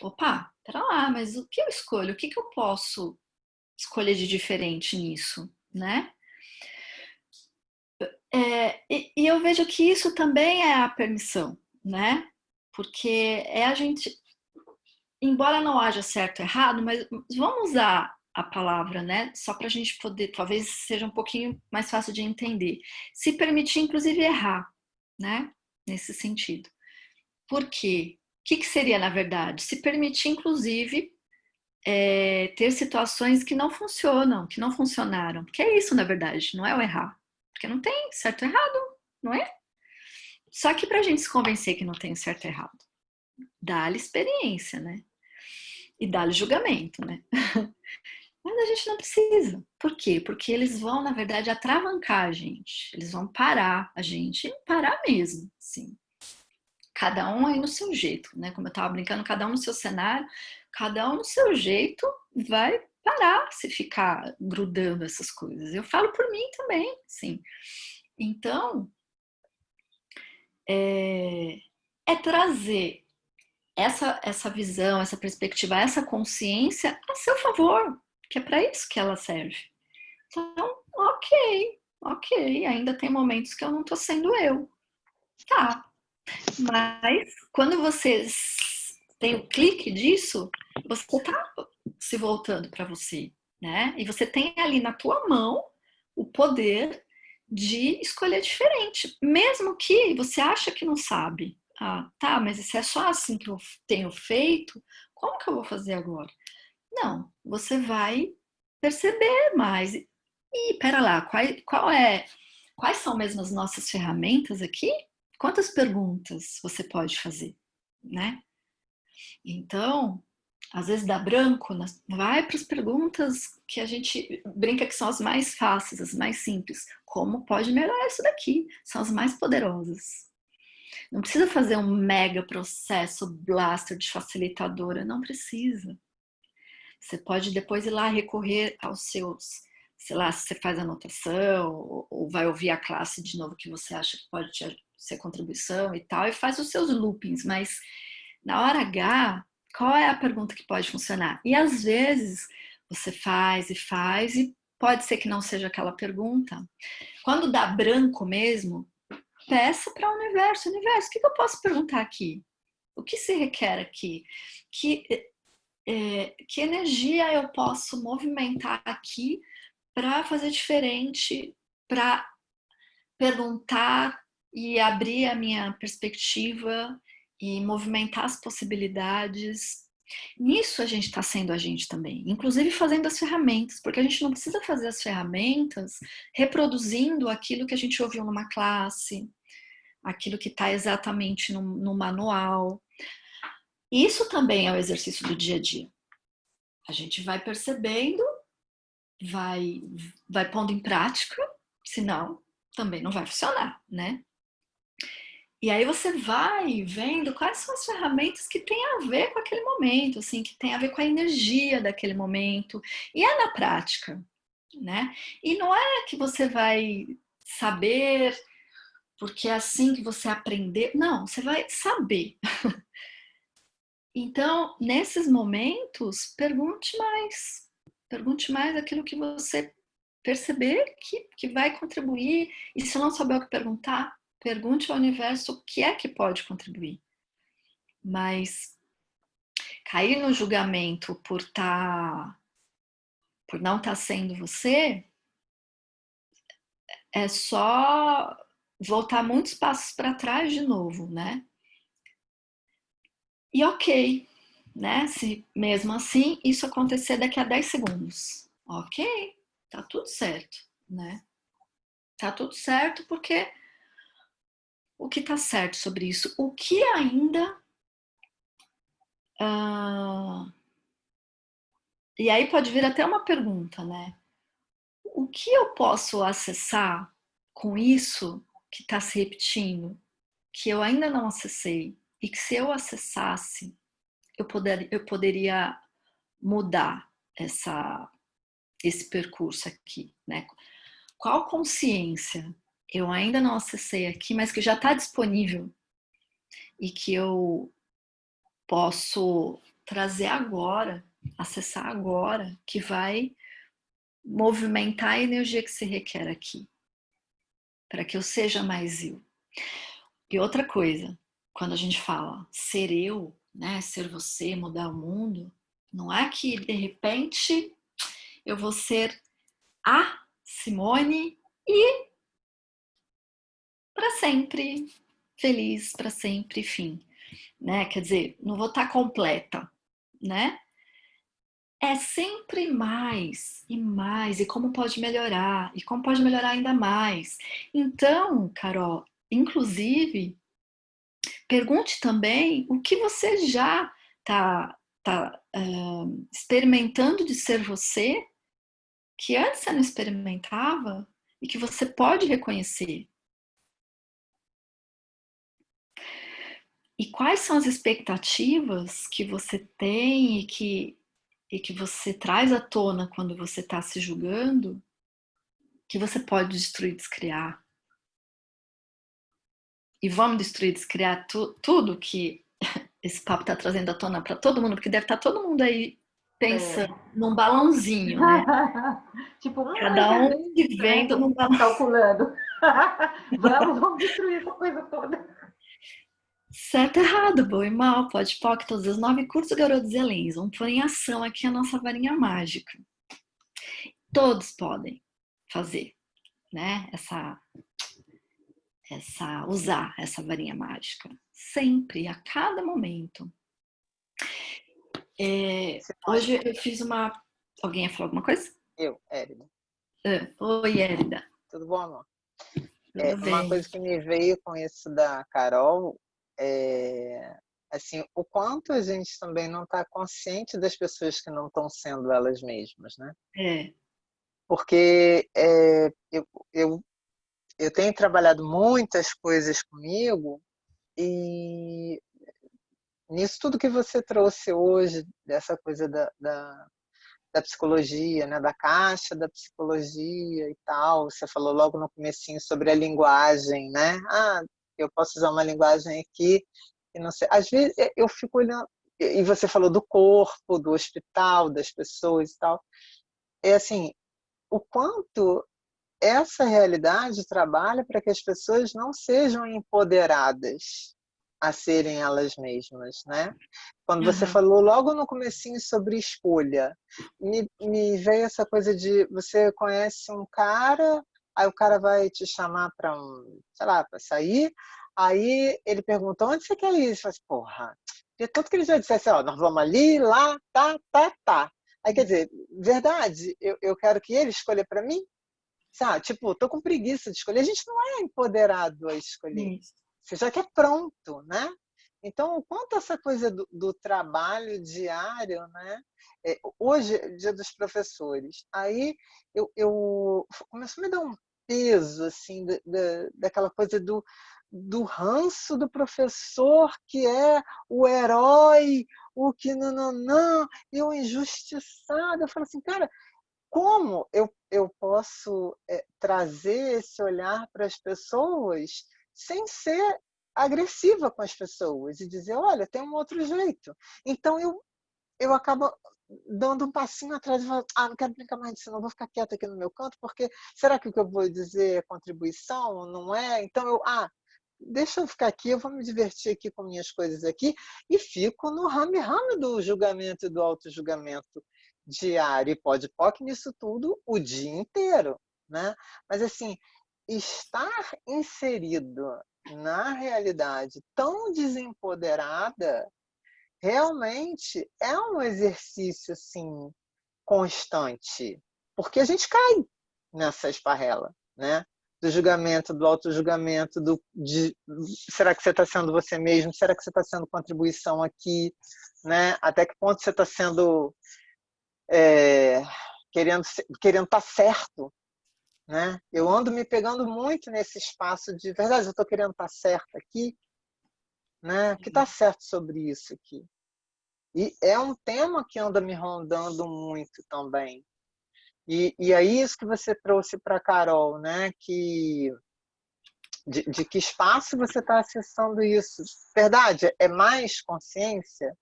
Opa, pera lá, mas o que eu escolho? O que eu posso escolher de diferente nisso, né? E eu vejo que isso também é a permissão, né? Porque é a gente, embora não haja certo e errado, mas vamos usar a palavra, né? Só para a gente poder, talvez seja um pouquinho mais fácil de entender. Se permitir, inclusive, errar, né? Nesse sentido. Por quê? O que seria, na verdade? Se permitir, inclusive, ter situações que não funcionam, que não funcionaram. Porque é isso, na verdade, não é o errar. Porque não tem certo e errado, não é? Só que para a gente se convencer que não tem certo e errado, dá-lhe experiência, né? E dá-lhe julgamento, né? Mas a gente não precisa. Por quê? Porque eles vão, na verdade, atravancar a gente. Eles vão parar a gente, parar mesmo, sim. Cada um aí no seu jeito, né? Como eu estava brincando, cada um no seu cenário, cada um no seu jeito vai parar se ficar grudando essas coisas. Eu falo por mim também, sim. Então, é trazer essa visão, essa perspectiva, essa consciência a seu favor, que é para isso que ela serve. Então, ok, ainda tem momentos que eu não tô sendo eu. Tá, mas quando você tem o clique disso, você tá se voltando para você, né? E você tem ali na tua mão o poder de escolher diferente, mesmo que você acha que não sabe. Ah, tá, mas isso é só assim que eu tenho feito, como que eu vou fazer agora? Não, você vai perceber mais. E pera lá, quais são mesmo as nossas ferramentas aqui? Quantas perguntas você pode fazer, né? Então, às vezes dá branco, vai para as perguntas que a gente brinca que são as mais fáceis, as mais simples. Como pode melhorar isso daqui? São as mais poderosas. Não precisa fazer um mega processo blaster de facilitadora, não precisa. Você pode depois ir lá recorrer aos seus, sei lá, se você faz anotação ou vai ouvir a classe de novo que você acha que pode ser contribuição e tal, e faz os seus loopings, mas na hora H, qual é a pergunta que pode funcionar? E às vezes você faz e pode ser que não seja aquela pergunta. Quando dá branco mesmo, peça para o universo, o que eu posso perguntar aqui? O que se requer aqui? Que energia eu posso movimentar aqui para fazer diferente, para perguntar e abrir a minha perspectiva e movimentar as possibilidades. Nisso a gente está sendo a gente também, inclusive fazendo as ferramentas, porque a gente não precisa fazer as ferramentas reproduzindo aquilo que a gente ouviu numa classe, aquilo que está exatamente no manual. Isso também é o exercício do dia a dia. A gente vai percebendo, vai pondo em prática, senão também não vai funcionar, né? E aí você vai vendo quais são as ferramentas que têm a ver com aquele momento, assim, que tem a ver com a energia daquele momento. E é na prática, né? E não é que você vai saber porque é assim que você aprender. Não, você vai saber. Então, nesses momentos, pergunte mais. Pergunte mais aquilo que você perceber que vai contribuir. E se não souber o que perguntar, pergunte ao universo o que é que pode contribuir. Mas cair no julgamento por não estar sendo você é só voltar muitos passos para trás de novo, né? E ok, né? Se mesmo assim isso acontecer daqui a 10 segundos. Ok, tá tudo certo, né? Tá tudo certo porque o que tá certo sobre isso? O que ainda. E aí pode vir até uma pergunta, né? O que eu posso acessar com isso que está se repetindo, que eu ainda não acessei, e que se eu acessasse, eu poderia mudar esse percurso aqui, né? Qual consciência eu ainda não acessei aqui, mas que já está disponível e que eu posso trazer agora, acessar agora, que vai movimentar a energia que se requer aqui. para que eu seja mais eu. E outra coisa, quando a gente fala ser eu, né, ser você, mudar o mundo, não é que de repente eu vou ser a Simone e para sempre feliz, para sempre, fim, né? Quer dizer, não vou estar completa, né? É sempre mais e mais, e como pode melhorar, e como pode melhorar ainda mais. Então, Carol, inclusive, pergunte também o que você já está experimentando de ser você, que antes você não experimentava e que você pode reconhecer. E quais são as expectativas que você tem e que você traz à tona quando você está se julgando, que você pode destruir, descriar. E vamos destruir, descriar tudo que esse papo está trazendo à tona para todo mundo, porque deve estar todo mundo aí pensando num balãozinho, né? Tipo, Cada um vivendo num balão. calculando. Vamos destruir essa coisa toda. Certo, errado, bom e mal, pode POC, todos os 9 cursos, garotos e alens. Vamos pôr em ação aqui a nossa varinha mágica. Todos podem fazer, né? Usar essa varinha mágica. Sempre, a cada momento. Hoje eu fiz uma... Alguém ia falar alguma coisa? Eu, Érida. Oi, Érida. Tudo bom, amor? Tudo Uma bem. coisa que me veio com isso da Carol é assim, o quanto a gente também não está consciente das pessoas que não estão sendo elas mesmas, né? Porque eu tenho trabalhado muitas coisas comigo e nisso tudo que você trouxe hoje, dessa coisa da psicologia, né, da caixa da psicologia e tal. Você falou logo no comecinho sobre a linguagem, né? Ah, eu posso usar uma linguagem aqui e não sei. Às vezes eu fico olhando e você falou do corpo, do hospital, das pessoas e tal. É assim, o quanto essa realidade trabalha para que as pessoas não sejam empoderadas a serem elas mesmas, né? Quando você falou logo no comecinho sobre escolha, me veio essa coisa de você conhece um cara, aí o cara vai te chamar para sei lá, para sair, aí ele pergunta onde você quer ir? Você fala assim, porra, e tudo que ele já dissesse, ó, nós vamos ali, lá, tá. Aí quer dizer, verdade, eu quero que ele escolha para mim, sabe? Tipo, tô com preguiça de escolher. A gente não é empoderado a escolher. Você já quer pronto, né? Então, o quanto essa coisa do trabalho diário, né? Hoje é dia dos professores. Aí eu começou a me dar um peso, assim, daquela coisa do ranço do professor que é o herói, o que não, e o injustiçado. Eu falo assim, cara, como eu posso trazer esse olhar para as pessoas sem ser agressiva com as pessoas e dizer, olha, tem um outro jeito. Então eu acabo dando um passinho atrás e falo, não quero brincar mais disso, não vou ficar quieta aqui no meu canto, porque será que o que eu vou dizer é contribuição? Não é? Então deixa eu ficar aqui, eu vou me divertir aqui com minhas coisas aqui e fico no rame-rame do julgamento e do auto-julgamento diário e pode nisso tudo o dia inteiro, né? Mas assim, estar inserido na realidade tão desempoderada realmente é um exercício assim constante, porque a gente cai nessa esparrela, né? Do julgamento, do auto-julgamento, será que você está sendo você mesmo? Será que você está sendo contribuição aqui? Né? Até que ponto você está sendo querendo estar certo? Né? Eu ando me pegando muito nesse espaço de verdade, eu estou querendo estar certo aqui? Né? O que está certo sobre isso aqui? E é um tema que anda me rondando muito também. E aí isso que você trouxe para a Carol, né? De que espaço você está acessando isso? Verdade? É mais consciência?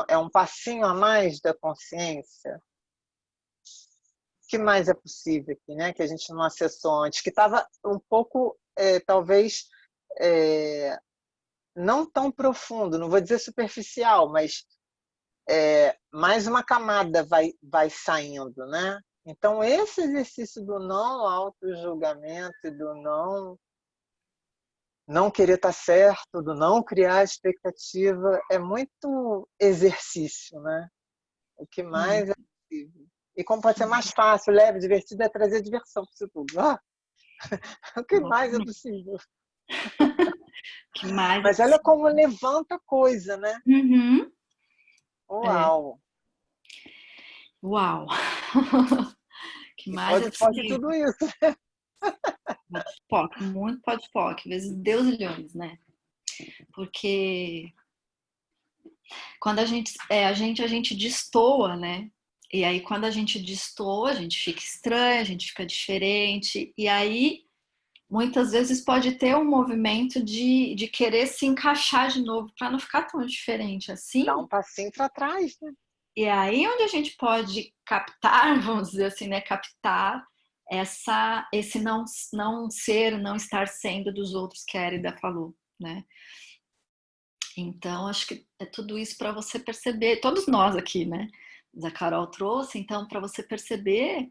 É um passinho a mais da consciência? que mais é possível aqui, né? Que a gente não acessou antes, que estava um pouco, talvez, não tão profundo, não vou dizer superficial, mas mais uma camada vai saindo, né? Então, esse exercício do não auto-julgamento e do não querer estar certo, do não criar expectativa, é muito exercício, né? O que mais é possível. E como pode ser mais fácil, leve, divertido, é trazer diversão para isso tudo. O que mais é possível? Que mais Mas é olha possível. como levanta coisa, né? Uhum. Uau! Uau! Que E mais é pode possível. tudo isso. Pode, muito pode, vezes Deus milhões, né? Porque quando a gente destoa, né? E aí quando a gente destoa, a gente fica estranho, a gente fica diferente. E aí muitas vezes pode ter um movimento de querer se encaixar de novo para não ficar tão diferente Dá assim. um passinho para trás, né? E aí onde a gente pode captar, vamos dizer assim, né, captar esse não ser, não estar sendo dos outros que a Erida falou, né? Então acho que é tudo isso para você perceber, todos nós aqui, né? A Carol trouxe, então para você perceber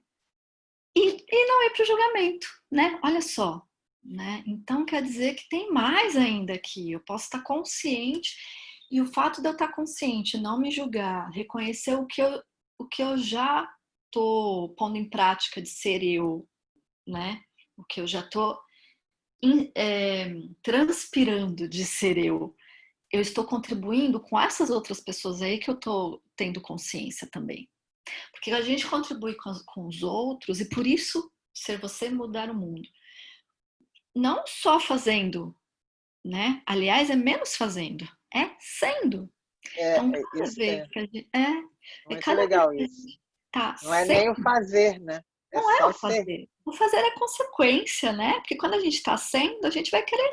e não ir para o julgamento, né? Olha só, né? Então quer dizer que tem mais ainda aqui. Eu posso estar consciente e o fato de eu estar consciente, não me julgar, reconhecer o que eu já estou pondo em prática de ser eu, né? O que eu já estou transpirando de ser eu. Eu estou contribuindo com essas outras pessoas aí que eu estou tendo consciência também. Porque a gente contribui com os outros e por isso ser você mudar o mundo. Não só fazendo, né? Aliás, é menos fazendo, é sendo. Então, cada Isso vez que a gente muito cada vez legal que a isso. gente tá Não é nem o sendo, fazer, né? É não é só o ser. fazer. O fazer é consequência, né? Porque quando a gente está sendo, a gente vai querer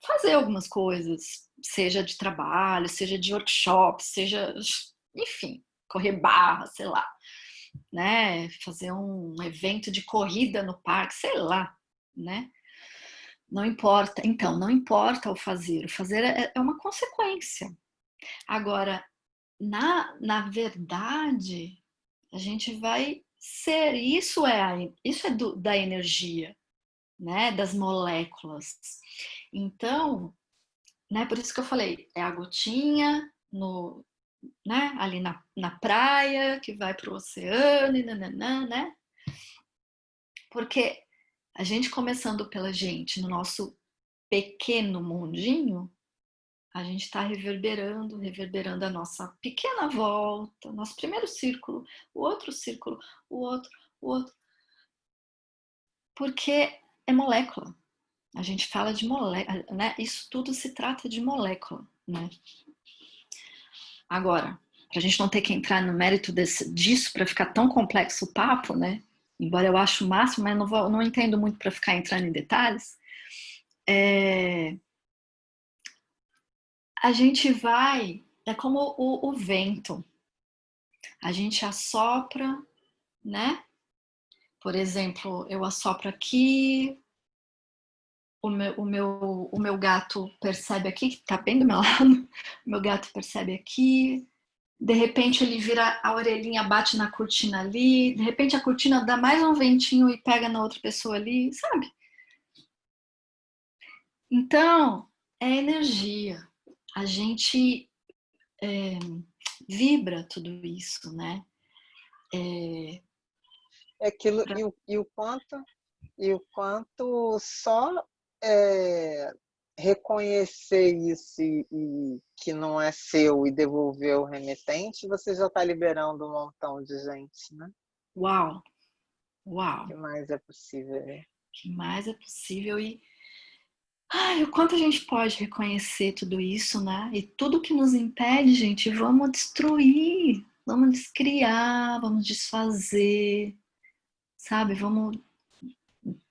fazer algumas coisas, seja de trabalho, seja de workshop, seja, enfim, correr barra, sei lá, né? Fazer um evento de corrida no parque, sei lá, né? Não importa. Então, não importa o fazer. O fazer é uma consequência. Agora, na verdade, a gente vai ser. Isso é da energia, né? Das moléculas. Então, né? Por isso que eu falei, é a gotinha no, né? Ali na praia que vai para o oceano, e nananã, né? Porque a gente começando pela gente, no nosso pequeno mundinho, a gente está reverberando a nossa pequena volta, nosso primeiro círculo, o outro, o outro. Porque é molécula. A gente fala de molécula, né? Isso tudo se trata de molécula, né? Agora, para a gente não ter que entrar no mérito disso para ficar tão complexo o papo, né? Embora eu ache o máximo, mas não entendo muito para ficar entrando em detalhes. A gente é como o vento. A gente assopra, né? Por exemplo, eu assopro aqui, o meu gato percebe aqui, que tá bem do meu lado, o meu gato percebe aqui, de repente ele vira a orelhinha, bate na cortina ali, de repente a cortina dá mais um ventinho e pega na outra pessoa ali, sabe? Então, é energia. A gente vibra tudo isso, né? Aquilo, e o quanto só reconhecer isso e que não é seu e devolver o remetente, você já está liberando um montão de gente, né? Uau, O uau. que mais é possível? O que mais é possível o quanto a gente pode reconhecer tudo isso, né? E tudo que nos impede, gente, vamos destruir, vamos descriar, vamos desfazer, sabe? Vamos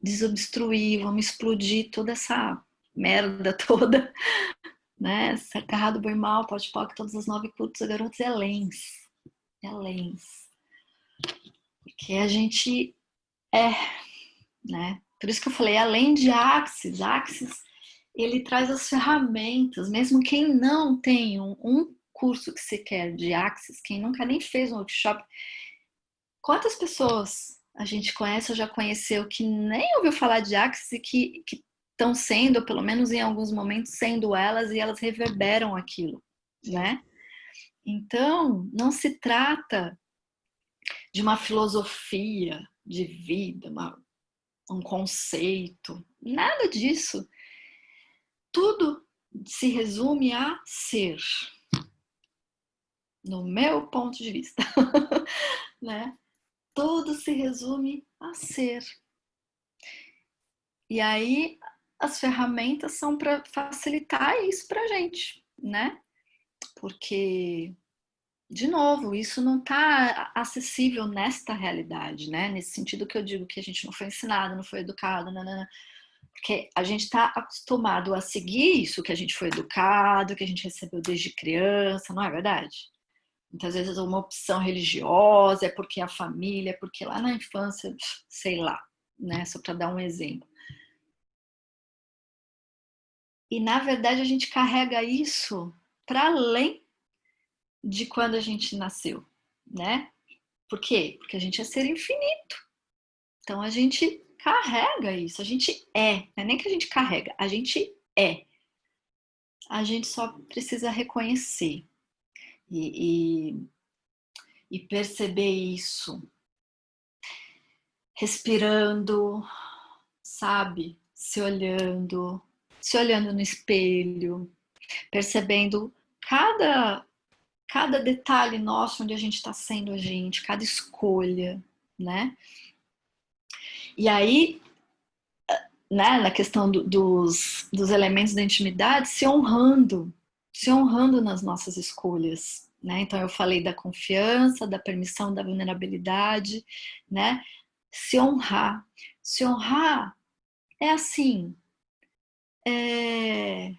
desobstruir, vamos explodir toda essa merda toda, né? Certo, errado, bem, mal, pode, todas as 9 cultos, garotos, é lens. É lens. Porque a gente né? Por isso que eu falei, além de Axis, ele traz as ferramentas, mesmo quem não tem um curso que se quer de Axis, quem nunca nem fez um workshop, quantas pessoas a gente conhece ou já conheceu que nem ouviu falar de Axis e que estão sendo, ou pelo menos em alguns momentos, sendo elas, e elas reverberam aquilo, né? Então, não se trata de uma filosofia de vida, um conceito, nada disso. Tudo se resume a ser, no meu ponto de vista, né? Tudo se resume a ser. E aí as ferramentas são para facilitar isso para a gente, né? Porque, de novo, isso não está acessível nesta realidade, né? Nesse sentido que eu digo que a gente não foi ensinado, não foi educado, nanana. Porque a gente está acostumado a seguir isso que a gente foi educado, que a gente recebeu desde criança, não é verdade? Muitas vezes uma opção religiosa, é porque a família, é porque lá na infância, sei lá, né? Só para dar um exemplo. E na verdade a gente carrega isso para além de quando a gente nasceu, né? Por quê? Porque a gente é ser infinito. Então a gente carrega isso, a gente não é nem que a gente carrega, a gente é. A gente só precisa reconhecer e perceber isso, respirando, sabe? Se olhando no espelho, percebendo cada detalhe nosso onde a gente está sendo a gente, cada escolha, né? E aí, né, na questão dos elementos da intimidade, se honrando nas nossas escolhas, né? Então eu falei da confiança, da permissão, da vulnerabilidade, né? Se honrar é assim, é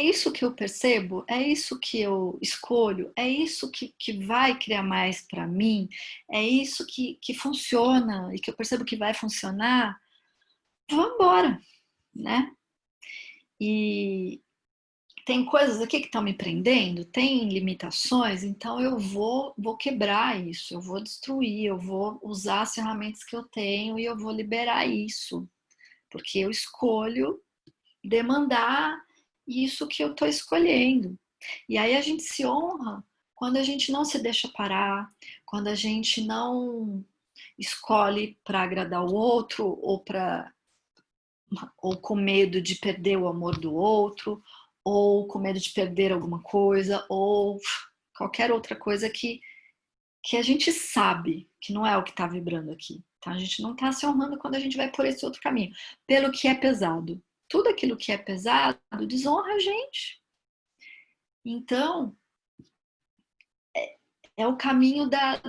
isso que eu percebo, é isso que eu escolho, é isso que vai criar mais para mim, é isso que funciona e que eu percebo que vai funcionar, vamos embora, né? E tem coisas aqui que estão me prendendo, tem limitações, então eu vou quebrar isso, eu vou destruir, eu vou usar as ferramentas que eu tenho e eu vou liberar isso, porque eu escolho demandar isso que eu estou escolhendo. E aí a gente se honra quando a gente não se deixa parar, quando a gente não escolhe para agradar o outro ou com medo de perder o amor do outro, ou com medo de perder alguma coisa, ou qualquer outra coisa que a gente sabe que não é o que está vibrando aqui. Tá? A gente não está se honrando quando a gente vai por esse outro caminho, pelo que é pesado. Tudo aquilo que é pesado desonra a gente. Então, é o caminho da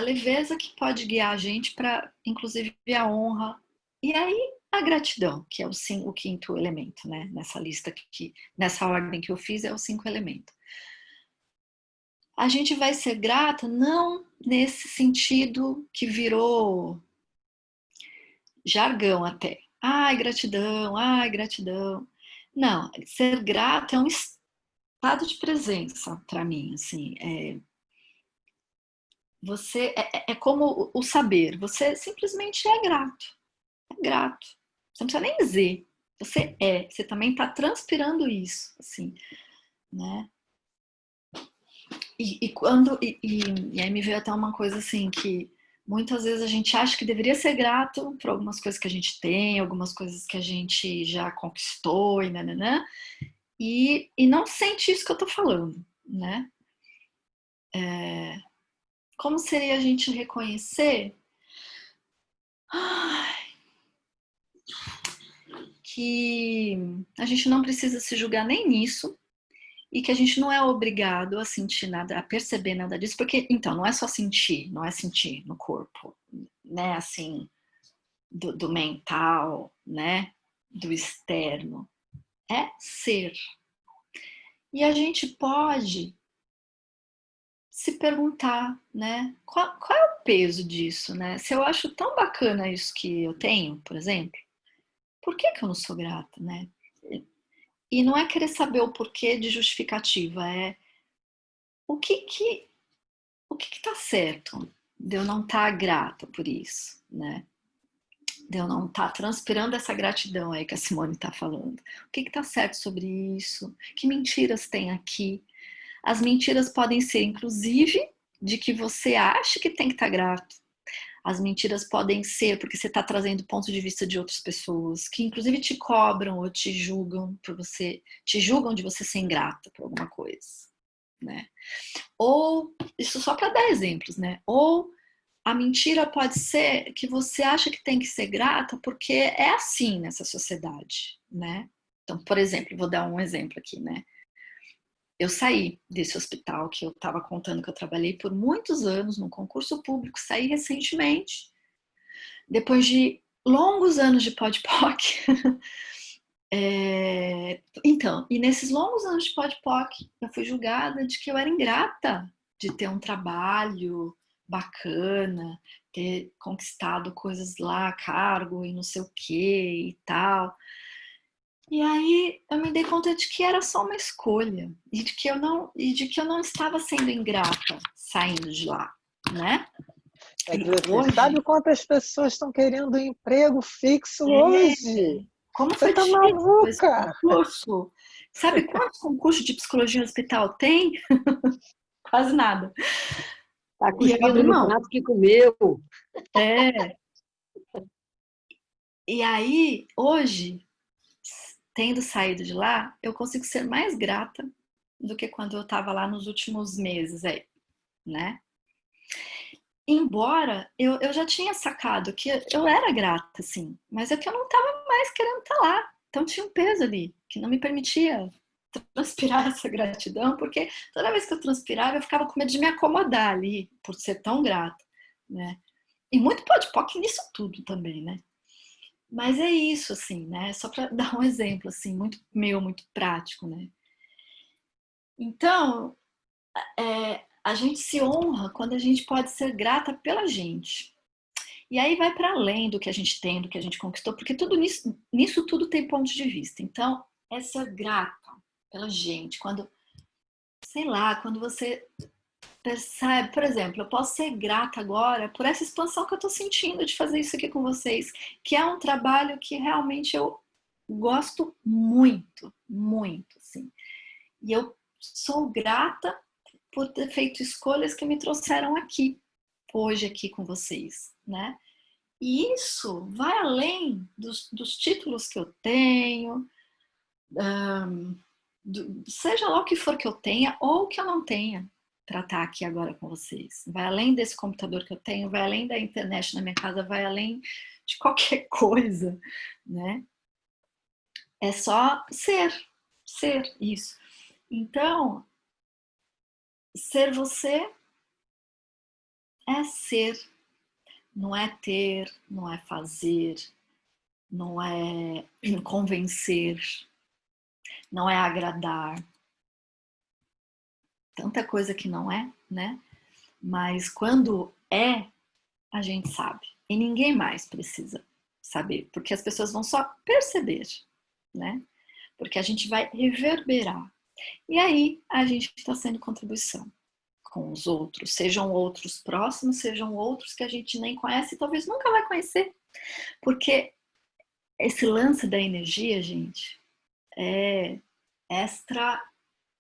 leveza que pode guiar a gente para, inclusive, a honra. E aí, a gratidão, que é o quinto elemento, né? Nessa lista, nessa ordem que eu fiz, é os 5 elementos. A gente vai ser grata não nesse sentido que virou jargão até. Ai, gratidão, ai, gratidão. Não, ser grato é um estado de presença para mim, assim. Você é como o saber, você simplesmente é grato. É grato. Você não precisa nem dizer. Você também está transpirando isso, assim, né? E aí me veio até uma coisa assim que muitas vezes a gente acha que deveria ser grato por algumas coisas que a gente tem, algumas coisas que a gente já conquistou e nananã, e não sente isso que eu tô falando, né? Como seria a gente reconhecer que a gente não precisa se julgar nem nisso e que a gente não é obrigado a sentir nada, a perceber nada disso, porque, então, não é só sentir, não é sentir no corpo, né, assim, do mental, né, do externo, é ser. E a gente pode se perguntar, né? Qual é o peso disso, né? Se eu acho tão bacana isso que eu tenho, por exemplo, por que eu não sou grata, né? E não é querer saber o porquê de justificativa, é o que tá certo de eu não estar grata por isso, né? De eu não estar transpirando essa gratidão aí que a Simone está falando. O que tá certo sobre isso? Que mentiras tem aqui? As mentiras podem ser, inclusive, de que você acha que tem que estar grato. As mentiras podem ser porque você está trazendo ponto de vista de outras pessoas, que inclusive te cobram ou te julgam por você, te julgam de você ser ingrata por alguma coisa, né? Ou, isso só para dar exemplos, né? Ou a mentira pode ser que você acha que tem que ser grata porque é assim nessa sociedade, né? Então, por exemplo, vou dar um exemplo aqui, né? Eu saí desse hospital que eu estava contando que eu trabalhei por muitos anos num concurso público, saí recentemente, depois de longos anos de POD/POC. Então, e nesses longos anos de POD/POC, eu fui julgada de que eu era ingrata de ter um trabalho bacana, ter conquistado coisas lá, cargo e não sei o que e tal. E aí eu me dei conta de que era só uma escolha e de que eu não estava sendo ingrata saindo de lá, né? É E dizer assim, hoje, sabe quantas pessoas estão querendo um emprego fixo é, hoje? como Você foi tá difícil esse maluca? concurso? Sabe quantos concursos de psicologia no hospital tem? Quase nada. Tá com E os eu vidros no não. prato que comeu. É. E aí, hoje, tendo saído de lá, eu consigo ser mais grata do que quando eu estava lá nos últimos meses aí, né? Embora eu já tinha sacado que eu era grata, sim, mas é que eu não estava mais querendo estar lá. Então tinha um peso ali que não me permitia transpirar essa gratidão, porque toda vez que eu transpirava, eu ficava com medo de me acomodar ali, por ser tão grata, né? E muito pode nisso tudo também, né? Mas é isso, assim, né? Só para dar um exemplo, assim, muito meu, muito prático, né? Então, a gente se honra quando a gente pode ser grata pela gente. E aí vai para além do que a gente tem, do que a gente conquistou, porque tudo nisso tudo tem ponto de vista. Então, é ser grata pela gente. Quando, sei lá, quando você percebe, por exemplo, eu posso ser grata agora por essa expansão que eu estou sentindo de fazer isso aqui com vocês, que é um trabalho que realmente eu gosto muito, muito, assim. E eu sou grata por ter feito escolhas que me trouxeram aqui, hoje aqui com vocês, né? E isso vai além dos títulos que eu tenho, seja lá o que for que eu tenha ou que eu não tenha para estar aqui agora com vocês. Vai além desse computador que eu tenho, vai além da internet na minha casa, vai além de qualquer coisa, né? É só ser isso. Então, ser você é ser, não é ter, não é fazer, não é convencer, não é agradar. Tanta coisa que não é, né? Mas quando é, a gente sabe. E ninguém mais precisa saber, porque as pessoas vão só perceber, né? Porque a gente vai reverberar. E aí a gente está sendo contribuição com os outros, sejam outros próximos, sejam outros que a gente nem conhece e talvez nunca vai conhecer. Porque esse lance da energia, gente, é extra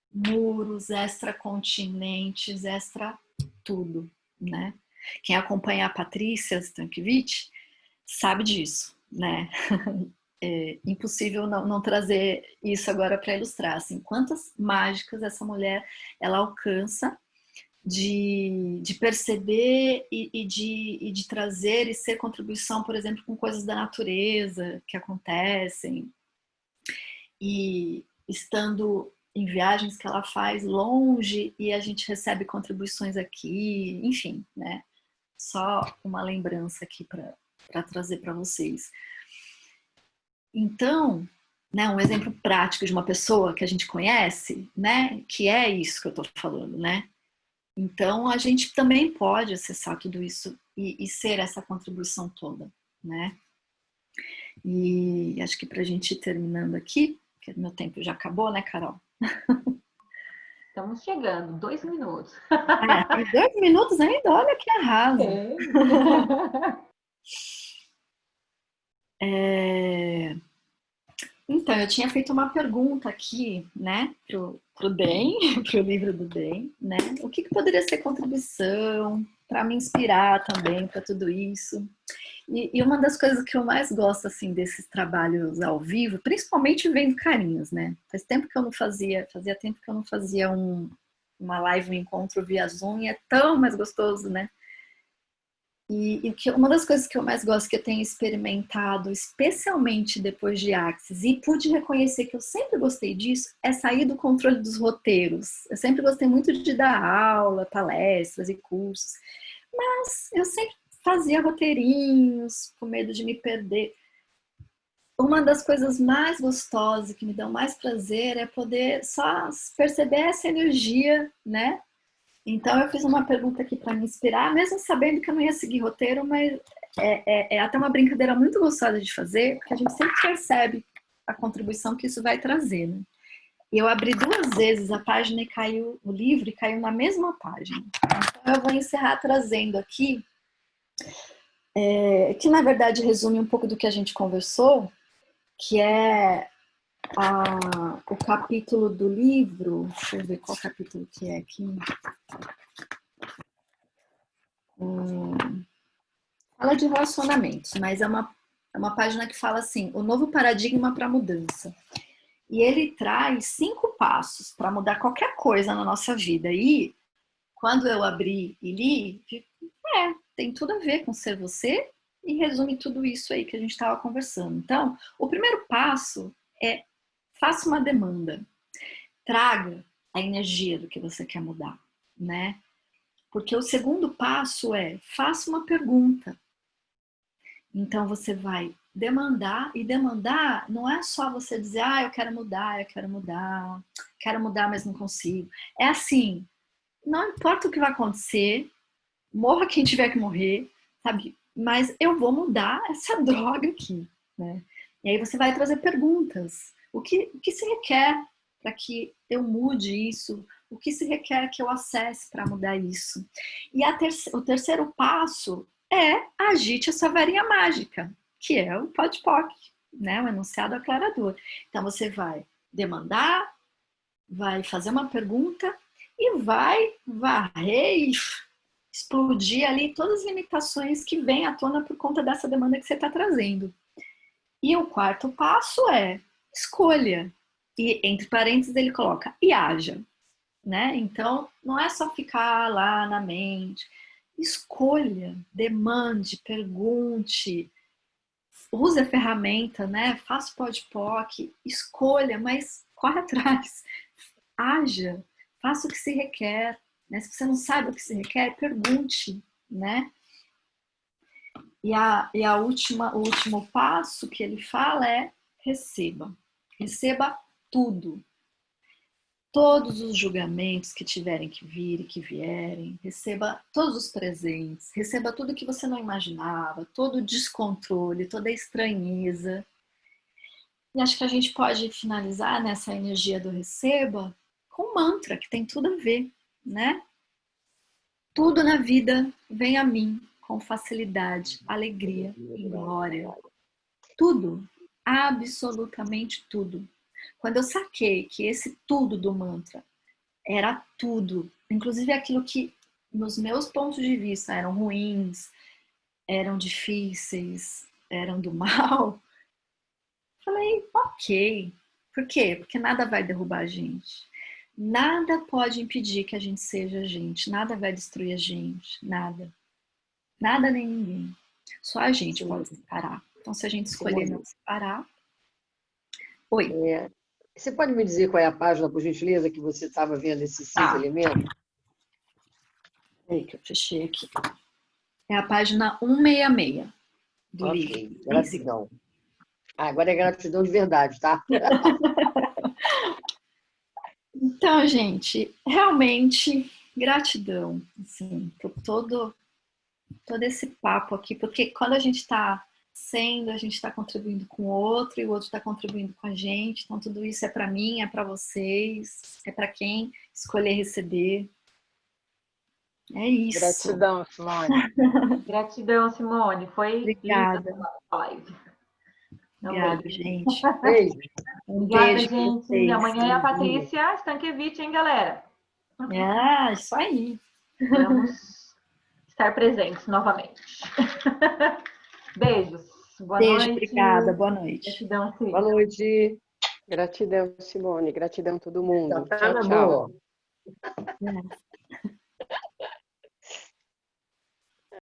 muros, extra continentes, extra tudo, né? Quem acompanha a Patrícia Stankiewicz sabe disso, né? É impossível não trazer isso agora para ilustrar, assim, quantas mágicas essa mulher ela alcança de perceber e de trazer e ser contribuição, por exemplo, com coisas da natureza que acontecem, e estando em viagens que ela faz longe e a gente recebe contribuições aqui, enfim, né? Só uma lembrança aqui para trazer para vocês. Então, né, um exemplo prático de uma pessoa que a gente conhece, né, que é isso que eu estou falando, né? Então, a gente também pode acessar tudo isso e ser essa contribuição toda, né? E acho que para a gente ir terminando aqui, porque meu tempo já acabou, né, Carol? Estamos chegando, 2 minutos. Tem 2 minutos ainda, olha que arraso. Então, eu tinha feito uma pergunta aqui, né, pro DEM, pro livro do DEM, né? O que poderia ser contribuição para me inspirar também para tudo isso? E uma das coisas que eu mais gosto, assim, desses trabalhos ao vivo, principalmente vendo carinhos, né? Fazia tempo que eu não fazia uma live, um encontro via Zoom, e é tão mais gostoso, né? Uma das coisas que eu mais gosto, que eu tenho experimentado, especialmente depois de Axis, e pude reconhecer que eu sempre gostei disso, é sair do controle dos roteiros. Eu sempre gostei muito de dar aula, palestras e cursos, mas eu sempre fazia roteirinhos, com medo de me perder. Uma das coisas mais gostosas, que me dão mais prazer, é poder só perceber essa energia, né? Então, eu fiz uma pergunta aqui para me inspirar, mesmo sabendo que eu não ia seguir roteiro, mas é até uma brincadeira muito gostosa de fazer, porque a gente sempre percebe a contribuição que isso vai trazer, né? E eu abri 2 vezes a página e caiu o livro, e caiu na mesma página. Então, eu vou encerrar trazendo aqui, que na verdade resume um pouco do que a gente conversou, que é o capítulo do livro. Deixa eu ver qual capítulo que é aqui. Fala de relacionamentos, mas é uma página que fala assim: o novo paradigma para a mudança. E ele traz 5 passos para mudar qualquer coisa na nossa vida. E quando eu abri e li, tem tudo a ver com ser você, e resume tudo isso aí que a gente estava conversando. Então, o primeiro passo é: faça uma demanda. Traga a energia do que você quer mudar, né? Porque o segundo passo é: faça uma pergunta. Então, você vai demandar, e demandar não é só você dizer, eu quero mudar, mas não consigo. É assim, não importa o que vai acontecer, morra quem tiver que morrer, sabe? Mas eu vou mudar essa droga aqui, né? E aí você vai trazer perguntas. O que se requer para que eu mude isso? O que se requer que eu acesse para mudar isso? E o terceiro passo é: agite a sua varinha mágica, que é o POD/POC, né? O enunciado aclarador. Então você vai demandar, vai fazer uma pergunta e vai varrer e explodir ali todas as limitações que vêm à tona por conta dessa demanda que você está trazendo. E o quarto passo é: escolha. E entre parênteses ele coloca: e haja, né? Então não é só ficar lá na mente. Escolha, demande, pergunte, use a ferramenta, né? Faça o POD/POC, escolha, mas corre atrás, haja, faça o que se requer, né? Se você não sabe o que se requer, pergunte, né? E o último passo que ele fala é: receba. Receba tudo. Todos os julgamentos que tiverem que vir e que vierem, receba todos os presentes, receba tudo que você não imaginava, todo o descontrole, toda a estranheza. E acho que a gente pode finalizar nessa energia do receba com um mantra que tem tudo a ver, né? Tudo na vida vem a mim com facilidade, alegria e glória. Tudo, absolutamente tudo. Quando eu saquei que esse tudo do mantra era tudo, inclusive aquilo que nos meus pontos de vista eram ruins, eram difíceis, eram do mal, falei, ok. Por quê? Porque nada vai derrubar a gente. Nada pode impedir que a gente seja a gente. Nada vai destruir a gente. Nada. Nada nem ninguém. Só a gente pode separar. Então, se a gente escolher não separar... Oi. Você pode me dizer qual é a página, por gentileza, que você estava vendo esses 5 elementos? Peraí que eu fechei aqui. É a página 166 do livro. Ok, gratidão. Agora é gratidão de verdade, tá? Então, gente, realmente Gratidão, assim, por todo esse papo aqui, porque quando a gente está a gente está contribuindo com o outro e o outro está contribuindo com a gente, então tudo isso é para mim, é para vocês, é para quem escolher receber. É isso. Gratidão, Simone. Gratidão, Simone. Foi Obrigada. linda a live. Obrigada, gente. Beijo. Obrigada, Beijo pra gente. vocês. Amanhã é a Patrícia Stankiewicz, hein, galera? Isso aí. Vamos estar presentes novamente. Beijos. Boa Beijo, noite. obrigada. Boa noite. Gratidão, Sim. Boa noite. Gratidão, Simone. Gratidão a todo mundo. Já tá Tchau, na tchau. boa. É.